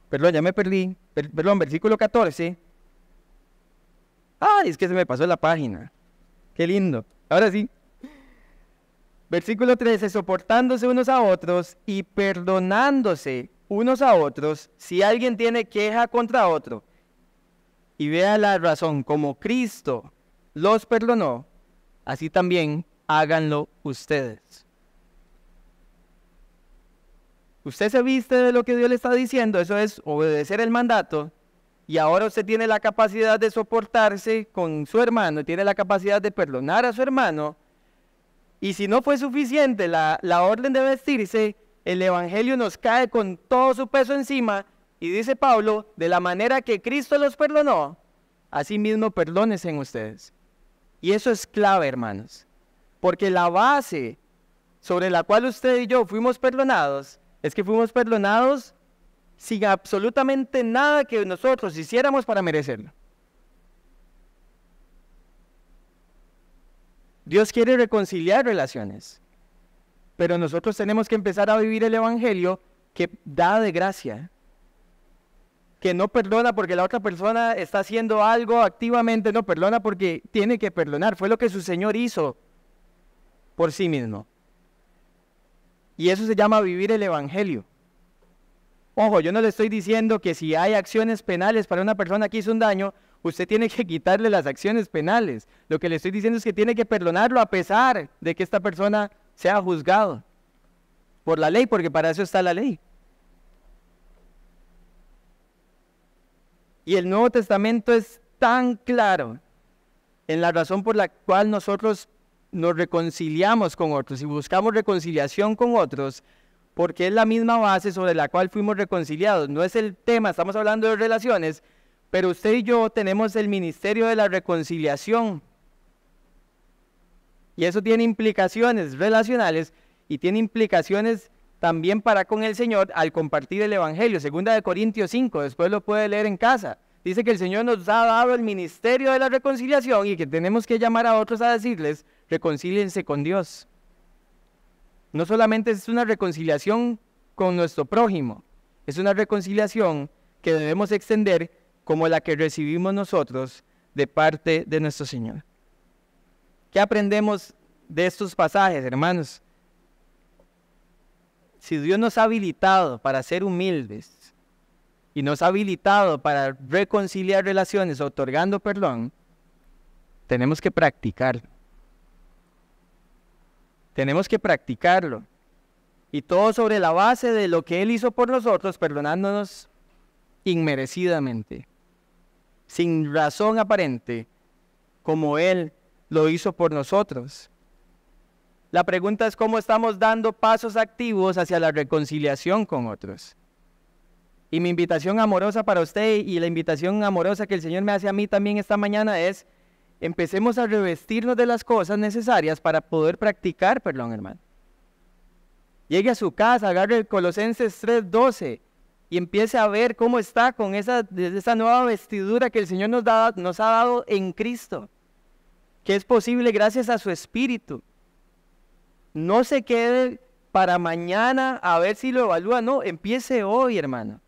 perdón, ya me perdí, perdón, versículo 14. Ay, es que se me pasó la página. Qué lindo. Ahora sí. Versículo 13, soportándose unos a otros y perdonándose unos a otros si alguien tiene queja contra otro. Y vea la razón, como Cristo los perdonó, así también háganlo ustedes. Usted se viste de lo que Dios le está diciendo, eso es obedecer el mandato, y ahora usted tiene la capacidad de soportarse con su hermano, tiene la capacidad de perdonar a su hermano, y si no fue suficiente la orden de vestirse, el Evangelio nos cae con todo su peso encima, y dice Pablo, de la manera que Cristo los perdonó, así mismo perdónense en ustedes. Y eso es clave, hermanos, porque la base sobre la cual usted y yo fuimos perdonados, es que fuimos perdonados sin absolutamente nada que nosotros hiciéramos para merecerlo. Dios quiere reconciliar relaciones, pero nosotros tenemos que empezar a vivir el Evangelio que da de gracia, que no perdona porque la otra persona está haciendo algo activamente, no perdona porque tiene que perdonar, fue lo que su Señor hizo por sí mismo. Y eso se llama vivir el Evangelio. Ojo, yo no le estoy diciendo que si hay acciones penales para una persona que hizo un daño, usted tiene que quitarle las acciones penales. Lo que le estoy diciendo es que tiene que perdonarlo a pesar de que esta persona sea juzgado. por la ley, porque para eso está la ley. Y el Nuevo Testamento es tan claro en la razón por la cual nosotros nos reconciliamos con otros y buscamos reconciliación con otros, porque es la misma base sobre la cual fuimos reconciliados. No es el tema, estamos hablando de relaciones, pero usted y yo tenemos el ministerio de la reconciliación. Y eso tiene implicaciones relacionales y tiene implicaciones también para con el Señor al compartir el Evangelio. 2 Corintios 5, después lo puede leer en casa. Dice que el Señor nos ha dado el ministerio de la reconciliación y que tenemos que llamar a otros a decirles, reconcíliense con Dios. No solamente es una reconciliación con nuestro prójimo, es una reconciliación que debemos extender como la que recibimos nosotros de parte de nuestro Señor. ¿Qué aprendemos de estos pasajes, hermanos? Si Dios nos ha habilitado para ser humildes y nos ha habilitado para reconciliar relaciones otorgando perdón, tenemos que practicarlo. Tenemos que practicarlo. Y todo sobre la base de lo que Él hizo por nosotros, perdonándonos inmerecidamente, sin razón aparente, como Él lo hizo por nosotros. La pregunta es cómo estamos dando pasos activos hacia la reconciliación con otros. Y mi invitación amorosa para usted y la invitación amorosa que el Señor me hace a mí también esta mañana es: empecemos a revestirnos de las cosas necesarias para poder practicar perdón, hermano. Llegue a su casa, agarre el Colosenses 3:12 y empiece a ver cómo está con esa nueva vestidura que el Señor nos ha dado en Cristo, que es posible gracias a su Espíritu. No se quede para mañana a ver si lo evalúa, no, empiece hoy, hermano.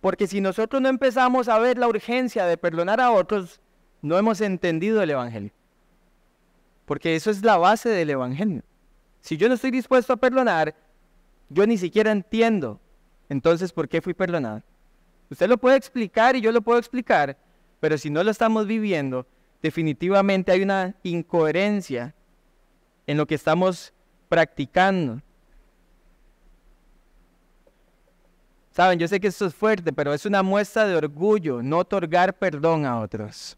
Porque si nosotros no empezamos a ver la urgencia de perdonar a otros, no hemos entendido el Evangelio. Porque eso es la base del Evangelio. Si yo no estoy dispuesto a perdonar, yo ni siquiera entiendo, entonces, ¿por qué fui perdonado? Usted lo puede explicar y yo lo puedo explicar, pero si no lo estamos viviendo, definitivamente hay una incoherencia en lo que estamos practicando. Saben, yo sé que esto es fuerte, pero es una muestra de orgullo no otorgar perdón a otros.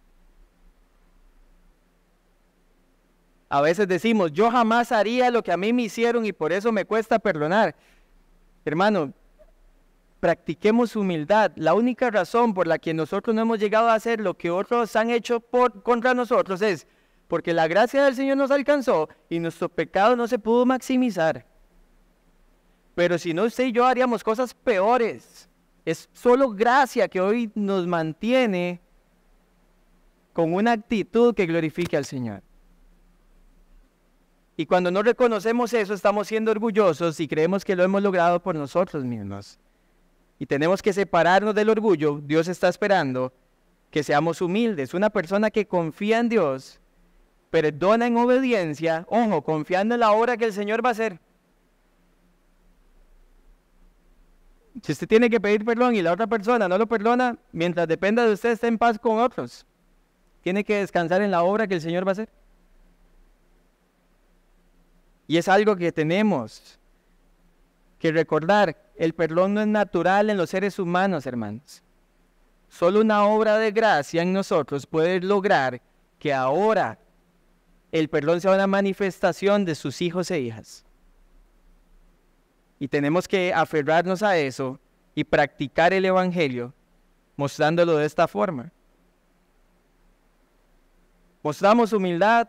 A veces decimos, yo jamás haría lo que a mí me hicieron y por eso me cuesta perdonar. Hermano, practiquemos humildad. La única razón por la que nosotros no hemos llegado a hacer lo que otros han hecho contra nosotros es porque la gracia del Señor nos alcanzó y nuestro pecado no se pudo maximizar. Pero si no, usted y yo haríamos cosas peores. Es solo gracia que hoy nos mantiene con una actitud que glorifique al Señor. Y cuando no reconocemos eso, estamos siendo orgullosos y creemos que lo hemos logrado por nosotros mismos. Y tenemos que separarnos del orgullo. Dios está esperando que seamos humildes. Una persona que confía en Dios, perdona en obediencia, ojo, confiando en la obra que el Señor va a hacer. Si usted tiene que pedir perdón y la otra persona no lo perdona, mientras dependa de usted, esté en paz con otros. Tiene que descansar en la obra que el Señor va a hacer. Y es algo que tenemos que recordar. El perdón no es natural en los seres humanos, hermanos. Solo una obra de gracia en nosotros puede lograr que ahora el perdón sea una manifestación de sus hijos e hijas. Y tenemos que aferrarnos a eso y practicar el Evangelio mostrándolo de esta forma. Mostramos humildad,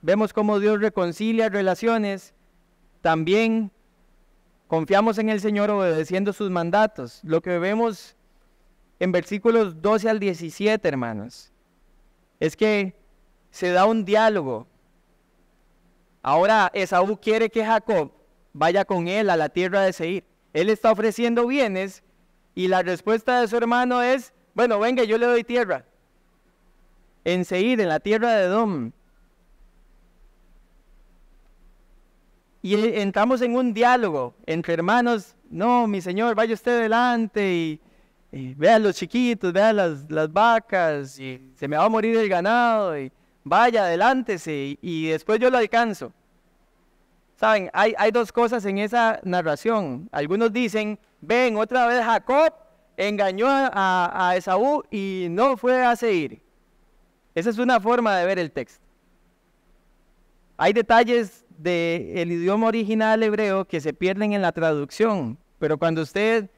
vemos cómo Dios reconcilia relaciones, también confiamos en el Señor obedeciendo sus mandatos. Lo que vemos en versículos 12 al 17, hermanos, es que se da un diálogo. Ahora Esaú quiere que Jacob vaya con él a la tierra de Seir. Él está ofreciendo bienes y la respuesta de su hermano es, bueno, venga, yo le doy tierra. En Seir, en la tierra de Edom. Y entramos en un diálogo entre hermanos. No, mi señor, vaya usted adelante y vea los chiquitos, vea las vacas, y se me va a morir el ganado, y vaya, adelántese, y después yo lo alcanzo. Saben, hay dos cosas en esa narración. Algunos dicen, ven, otra vez Jacob engañó a Esaú y no fue a Seir. Esa es una forma de ver el texto. Hay detalles del idioma original hebreo que se pierden en la traducción, pero cuando usted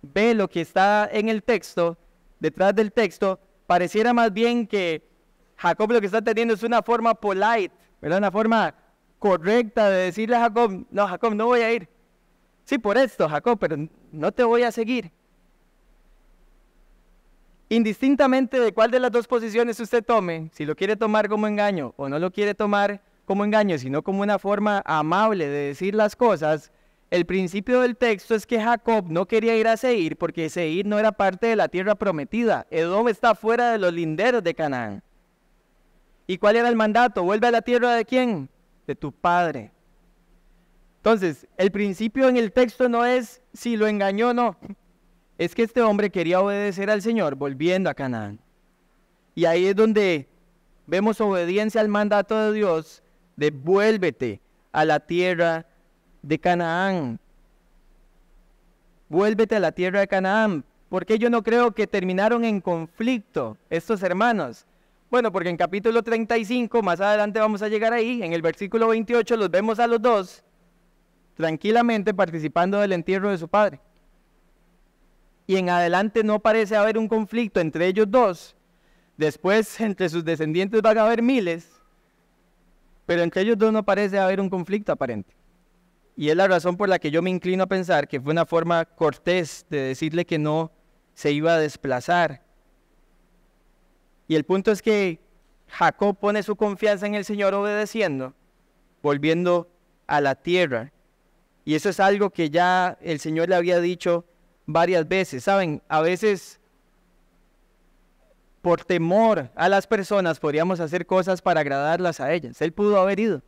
ve lo que está en el texto, detrás del texto, pareciera más bien que Jacob lo que está teniendo es una forma polite, ¿verdad? Una forma correcta de decirle a Jacob, no voy a ir. Sí, por esto, Jacob, pero no te voy a seguir. Indistintamente de cuál de las dos posiciones usted tome, si lo quiere tomar como engaño o no lo quiere tomar como engaño, sino como una forma amable de decir las cosas, el principio del texto es que Jacob no quería ir a Seir porque Seir no era parte de la tierra prometida. Edom está fuera de los linderos de Canaán. ¿Y cuál era el mandato? ¿Vuelve a la tierra de quién? De tu padre. Entonces, el principio en el texto no es si lo engañó o no. Es que este hombre quería obedecer al Señor volviendo a Canaán. Y ahí es donde vemos obediencia al mandato de Dios de vuélvete a la tierra de Canaán. Vuélvete a la tierra de Canaán. ¿Por qué yo no creo que terminaron en conflicto estos hermanos? Bueno, porque en capítulo 35, más adelante vamos a llegar ahí, en el versículo 28 los vemos a los dos tranquilamente participando del entierro de su padre. Y en adelante no parece haber un conflicto entre ellos dos. Después, entre sus descendientes van a haber miles, pero entre ellos dos no parece haber un conflicto aparente. Y es la razón por la que yo me inclino a pensar que fue una forma cortés de decirle que no se iba a desplazar. Y el punto es que Jacob pone su confianza en el Señor obedeciendo, volviendo a la tierra. Y eso es algo que ya el Señor le había dicho varias veces. Saben, a veces por temor a las personas podríamos hacer cosas para agradarlas a ellas. Él pudo haber ido.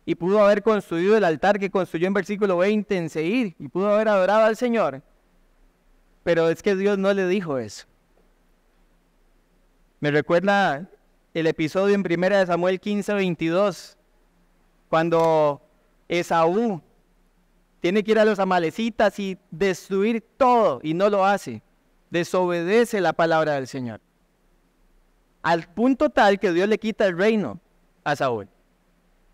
Y pudo haber construido el altar que construyó en versículo 20 en Seir. Y pudo haber adorado al Señor. Pero es que Dios no le dijo eso. Me recuerda el episodio en 1 Samuel 15:22, cuando Esaú tiene que ir a los amalecitas y destruir todo, y no lo hace. Desobedece la palabra del Señor. Al punto tal que Dios le quita el reino a Saúl.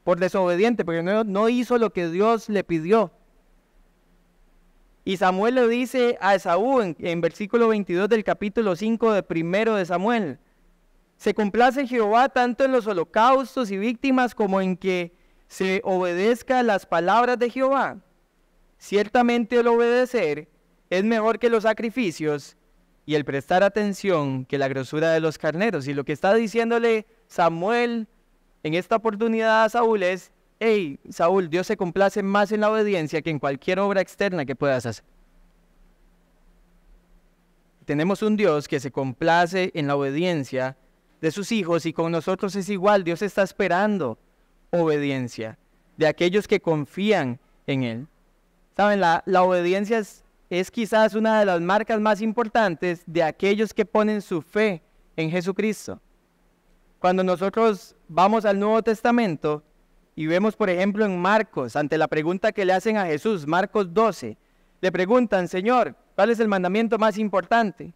Por desobediente, porque no hizo lo que Dios le pidió. Y Samuel le dice a Esaú en versículo 22 del capítulo 5 de 1 de Samuel: se complace Jehová tanto en los holocaustos y víctimas como en que se obedezca las palabras de Jehová. Ciertamente el obedecer es mejor que los sacrificios y el prestar atención que la grosura de los carneros. Y lo que está diciéndole Samuel en esta oportunidad a Saúl es: hey, Saúl, Dios se complace más en la obediencia que en cualquier obra externa que puedas hacer. Tenemos un Dios que se complace en la obediencia de sus hijos, y con nosotros es igual. Dios está esperando obediencia de aquellos que confían en Él. Saben, la obediencia es quizás una de las marcas más importantes de aquellos que ponen su fe en Jesucristo. Cuando nosotros vamos al Nuevo Testamento y vemos, por ejemplo, en Marcos, ante la pregunta que le hacen a Jesús, Marcos 12, le preguntan: Señor, ¿cuál es el mandamiento más importante?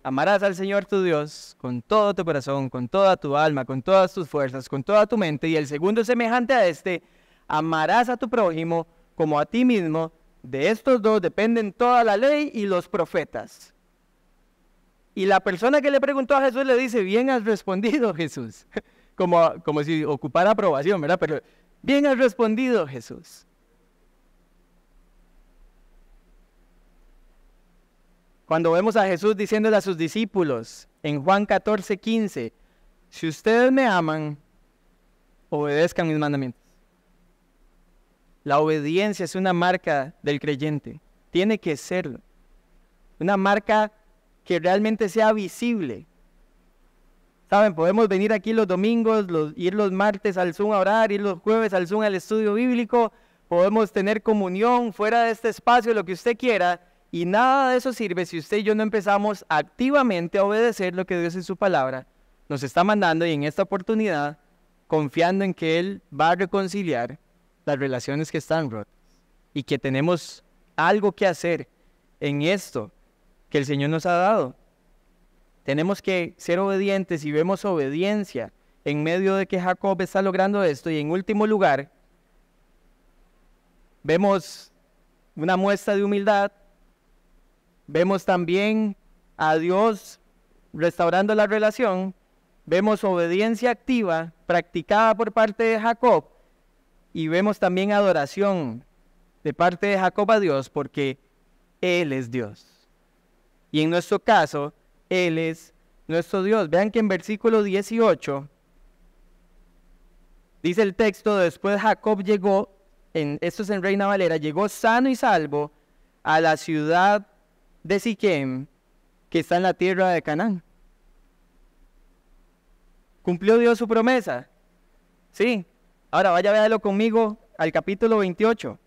Amarás al Señor tu Dios con todo tu corazón, con toda tu alma, con todas tus fuerzas, con toda tu mente. Y el segundo semejante a este: amarás a tu prójimo como a ti mismo. De estos dos dependen toda la ley y los profetas. Y la persona que le preguntó a Jesús le dice: bien has respondido, Jesús. como si ocupara aprobación, ¿verdad? Pero bien has respondido, Jesús. Cuando vemos a Jesús diciéndole a sus discípulos en Juan 14:15: si ustedes me aman, obedezcan mis mandamientos. La obediencia es una marca del creyente. Tiene que serlo. Una marca que realmente sea visible. Saben, podemos venir aquí los domingos, ir los martes al Zoom a orar, ir los jueves al Zoom al estudio bíblico, podemos tener comunión fuera de este espacio, lo que usted quiera, y nada de eso sirve si usted y yo no empezamos activamente a obedecer lo que Dios en su palabra nos está mandando. Y en esta oportunidad confiando en que Él va a reconciliar las relaciones que están rotas y que tenemos algo que hacer en esto que el Señor nos ha dado. Tenemos que ser obedientes y vemos obediencia en medio de que Jacob está logrando esto. Y en último lugar, vemos una muestra de humildad. Vemos también a Dios restaurando la relación. Vemos obediencia activa practicada por parte de Jacob. Y vemos también adoración de parte de Jacob a Dios, porque Él es Dios. Y en nuestro caso, Él es nuestro Dios. Vean que en versículo 18, dice el texto, después Jacob llegó, esto es en Reina Valera, llegó sano y salvo a la ciudad de Siquem, que está en la tierra de Canaán. ¿Cumplió Dios su promesa? Sí. Ahora vaya a verlo conmigo al capítulo 28.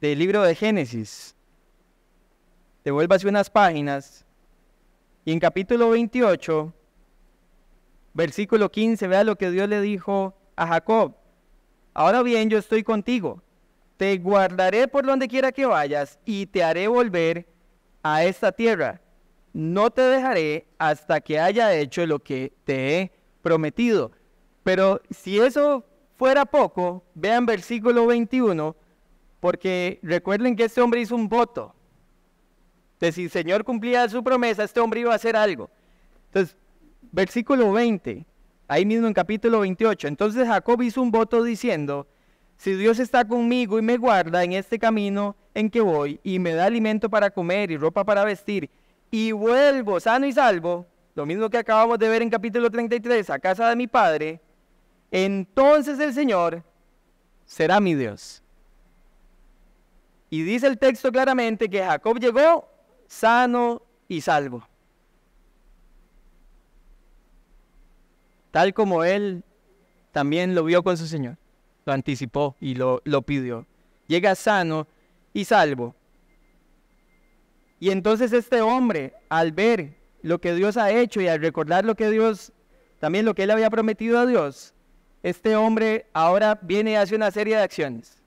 Del libro de Génesis. Devuélvase unas páginas. Y en capítulo 28, versículo 15, vea lo que Dios le dijo a Jacob. Ahora bien, yo estoy contigo. Te guardaré por donde quiera que vayas y te haré volver a esta tierra. No te dejaré hasta que haya hecho lo que te he prometido. Pero si eso fuera poco, vean versículo 21, porque recuerden que este hombre hizo un voto. De si el Señor cumplía su promesa, este hombre iba a hacer algo. Entonces, versículo 20, ahí mismo en capítulo 28. Entonces Jacob hizo un voto diciendo, si Dios está conmigo y me guarda en este camino en que voy, y me da alimento para comer y ropa para vestir, y vuelvo sano y salvo, lo mismo que acabamos de ver en capítulo 33, a casa de mi padre, entonces el Señor será mi Dios. Y dice el texto claramente que Jacob llegó sano y salvo. Tal como él también lo vio con su Señor. Lo anticipó y lo pidió. Llega sano y salvo. Y entonces este hombre, al ver lo que Dios ha hecho y al recordar lo que Dios, también lo que él había prometido a Dios, este hombre ahora viene y hace una serie de acciones.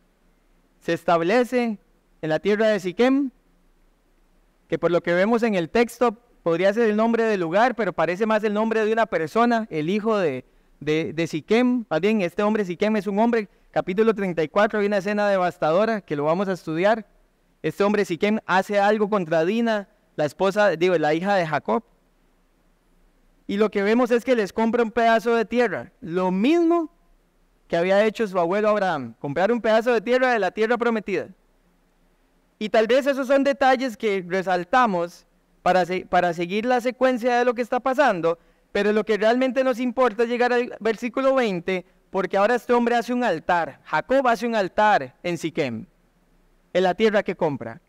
Se establece en la tierra de Siquem, que por lo que vemos en el texto podría ser el nombre del lugar, pero parece más el nombre de una persona, el hijo de Siquem. Más bien, este hombre Siquem es un hombre. Capítulo 34 hay una escena devastadora que lo vamos a estudiar. Este hombre Siquem hace algo contra Dina, la hija de Jacob. Y lo que vemos es que les compra un pedazo de tierra, lo mismo que había hecho su abuelo Abraham, comprar un pedazo de tierra de la tierra prometida. Y tal vez esos son detalles que resaltamos para seguir la secuencia de lo que está pasando, pero lo que realmente nos importa es llegar al versículo 20, porque ahora este hombre hace un altar. Jacob hace un altar en Siquem, en la tierra que compra.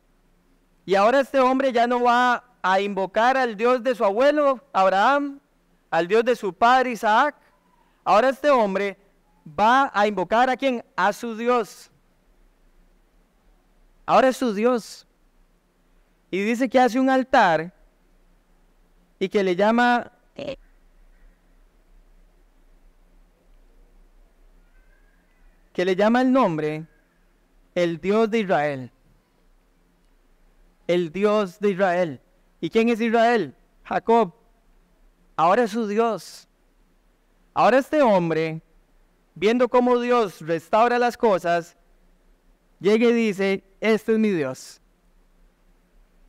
Y ahora este hombre ya no va a invocar al Dios de su abuelo Abraham, al Dios de su padre Isaac. Ahora este hombre va a invocar ¿a quién? A su Dios. Ahora es su Dios. Y dice que hace un altar y que le llama el nombre el Dios de Israel. El Dios de Israel. ¿Y quién es Israel? Jacob. Ahora es su Dios. Ahora este hombre, viendo cómo Dios restaura las cosas, llega y dice, este es mi Dios.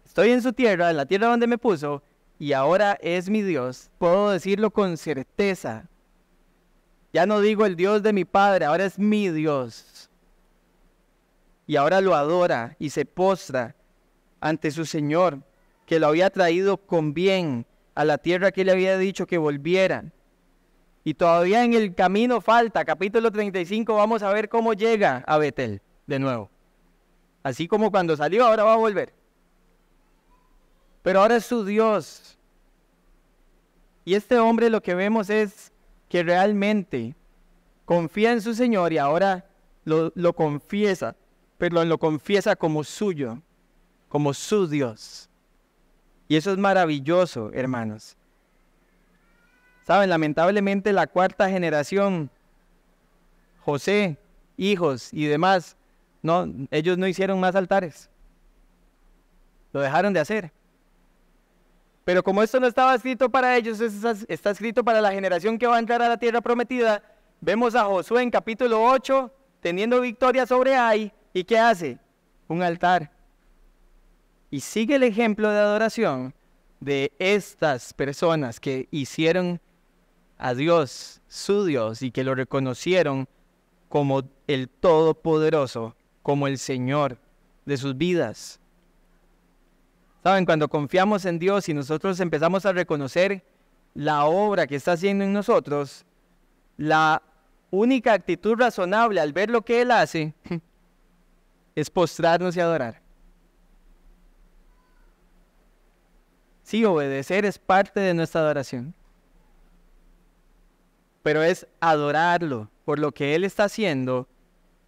Estoy en su tierra, en la tierra donde me puso, y ahora es mi Dios. Puedo decirlo con certeza. Ya no digo el Dios de mi padre, ahora es mi Dios. Y ahora lo adora y se postra ante su Señor, que lo había traído con bien a la tierra que le había dicho que volvieran. Y todavía en el camino falta, capítulo 35, vamos a ver cómo llega a Betel de nuevo. Así como cuando salió, ahora va a volver. Pero ahora es su Dios. Y este hombre lo que vemos es que realmente confía en su Señor y ahora lo confiesa, pero lo confiesa como suyo, como su Dios. Y eso es maravilloso, hermanos. Saben, lamentablemente la cuarta generación, José, hijos y demás, no, ellos no hicieron más altares. Lo dejaron de hacer. Pero como esto no estaba escrito para ellos, está escrito para la generación que va a entrar a la tierra prometida, vemos a Josué en capítulo 8, teniendo victoria sobre Ai, ¿y qué hace? Un altar. Y sigue el ejemplo de adoración de estas personas que hicieron a Dios su Dios y que lo reconocieron como el Todopoderoso, como el Señor de sus vidas. Saben, cuando confiamos en Dios y nosotros empezamos a reconocer la obra que está haciendo en nosotros, la única actitud razonable al ver lo que Él hace es postrarnos y adorar. Sí, obedecer es parte de nuestra adoración, pero es adorarlo por lo que Él está haciendo,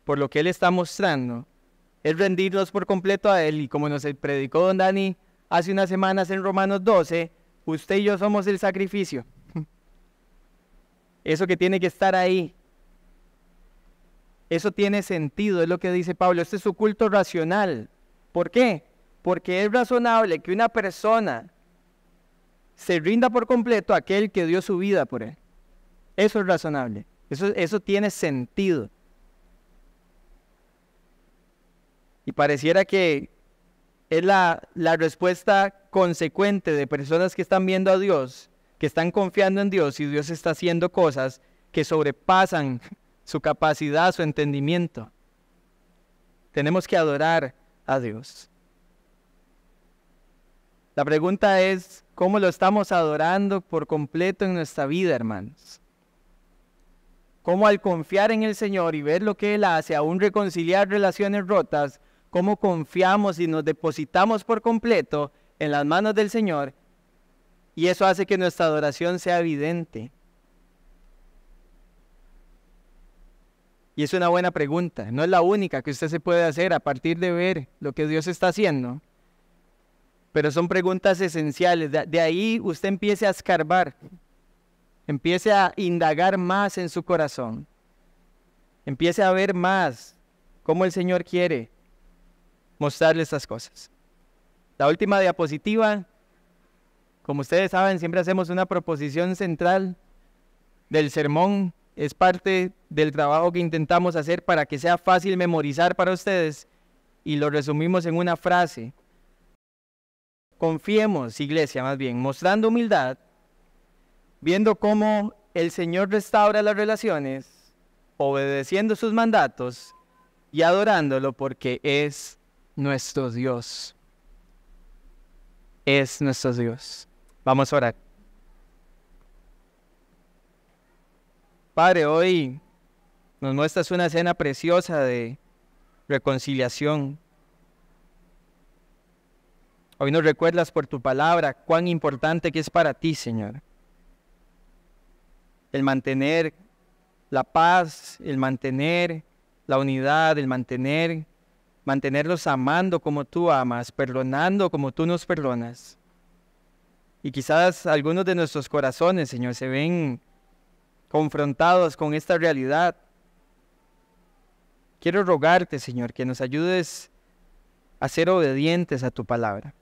por lo que Él está mostrando, es rendirnos por completo a Él. Y como nos predicó don Dani hace unas semanas en Romanos 12, usted y yo somos el sacrificio. Eso que tiene que estar ahí. Eso tiene sentido, es lo que dice Pablo. Este es su culto racional. ¿Por qué? Porque es razonable que una persona se rinda por completo a aquel que dio su vida por él. Eso es razonable. Eso tiene sentido. Y pareciera que es la respuesta consecuente de personas que están viendo a Dios, que están confiando en Dios y Dios está haciendo cosas que sobrepasan su capacidad, su entendimiento. Tenemos que adorar a Dios. La pregunta es, ¿cómo lo estamos adorando por completo en nuestra vida, hermanos? ¿Cómo al confiar en el Señor y ver lo que Él hace, aún reconciliar relaciones rotas, cómo confiamos y nos depositamos por completo en las manos del Señor? Y eso hace que nuestra adoración sea evidente. Y es una buena pregunta, no es la única que usted se puede hacer a partir de ver lo que Dios está haciendo. Pero son preguntas esenciales. De ahí usted empiece a escarbar, empiece a indagar más en su corazón, empiece a ver más cómo el Señor quiere mostrarle estas cosas. La última diapositiva, como ustedes saben, siempre hacemos una proposición central del sermón. Es parte del trabajo que intentamos hacer para que sea fácil memorizar para ustedes y lo resumimos en una frase. Confiemos, iglesia, más bien, mostrando humildad, viendo cómo el Señor restaura las relaciones, obedeciendo sus mandatos y adorándolo porque es nuestro Dios. Es nuestro Dios. Vamos a orar. Padre, hoy nos muestras una escena preciosa de reconciliación. Hoy nos recuerdas por tu palabra cuán importante que es para ti, Señor. El mantener la paz, el mantener la unidad, el mantenerlos amando como tú amas, perdonando como tú nos perdonas. Y quizás algunos de nuestros corazones, Señor, se ven confrontados con esta realidad. Quiero rogarte, Señor, que nos ayudes a ser obedientes a tu palabra.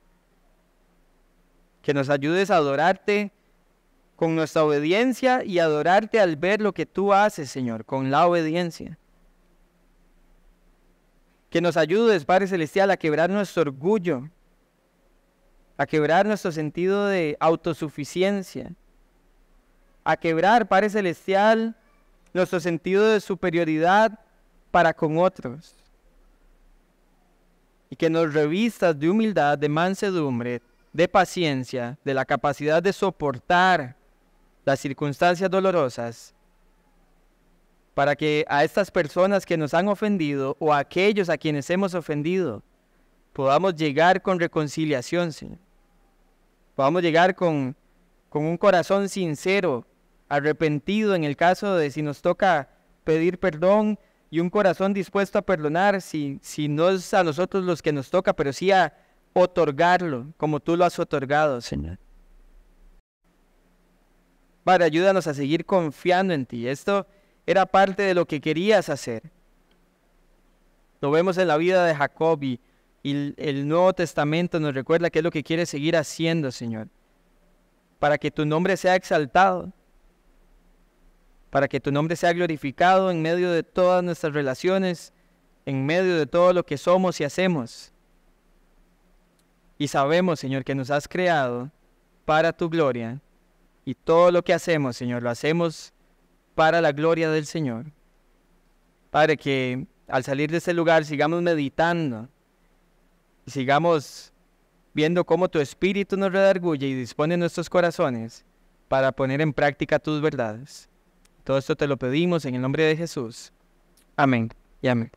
Que nos ayudes a adorarte con nuestra obediencia y adorarte al ver lo que tú haces, Señor, con la obediencia. Que nos ayudes, Padre Celestial, a quebrar nuestro orgullo, a quebrar nuestro sentido de autosuficiencia, a quebrar, Padre Celestial, nuestro sentido de superioridad para con otros. Y que nos revistas de humildad, de mansedumbre, de paciencia, de la capacidad de soportar las circunstancias dolorosas, para que a estas personas que nos han ofendido o a aquellos a quienes hemos ofendido, podamos llegar con reconciliación, Señor. Podamos llegar con un corazón sincero, arrepentido en el caso de si nos toca pedir perdón, y un corazón dispuesto a perdonar si no es a nosotros los que nos toca, pero sí a otorgarlo como tú lo has otorgado, Señor. Padre, ayúdanos a seguir confiando en ti. Esto era parte de lo que querías hacer. Lo vemos en la vida de Jacob y el Nuevo Testamento nos recuerda qué es lo que quieres seguir haciendo, Señor. Para que tu nombre sea exaltado, para que tu nombre sea glorificado en medio de todas nuestras relaciones, en medio de todo lo que somos y hacemos. Y sabemos, Señor, que nos has creado para tu gloria, y todo lo que hacemos, Señor, lo hacemos para la gloria del Señor. Padre, que al salir de este lugar sigamos meditando, y sigamos viendo cómo tu Espíritu nos redarguye y dispone nuestros corazones para poner en práctica tus verdades. Todo esto te lo pedimos en el nombre de Jesús. Amén y amén.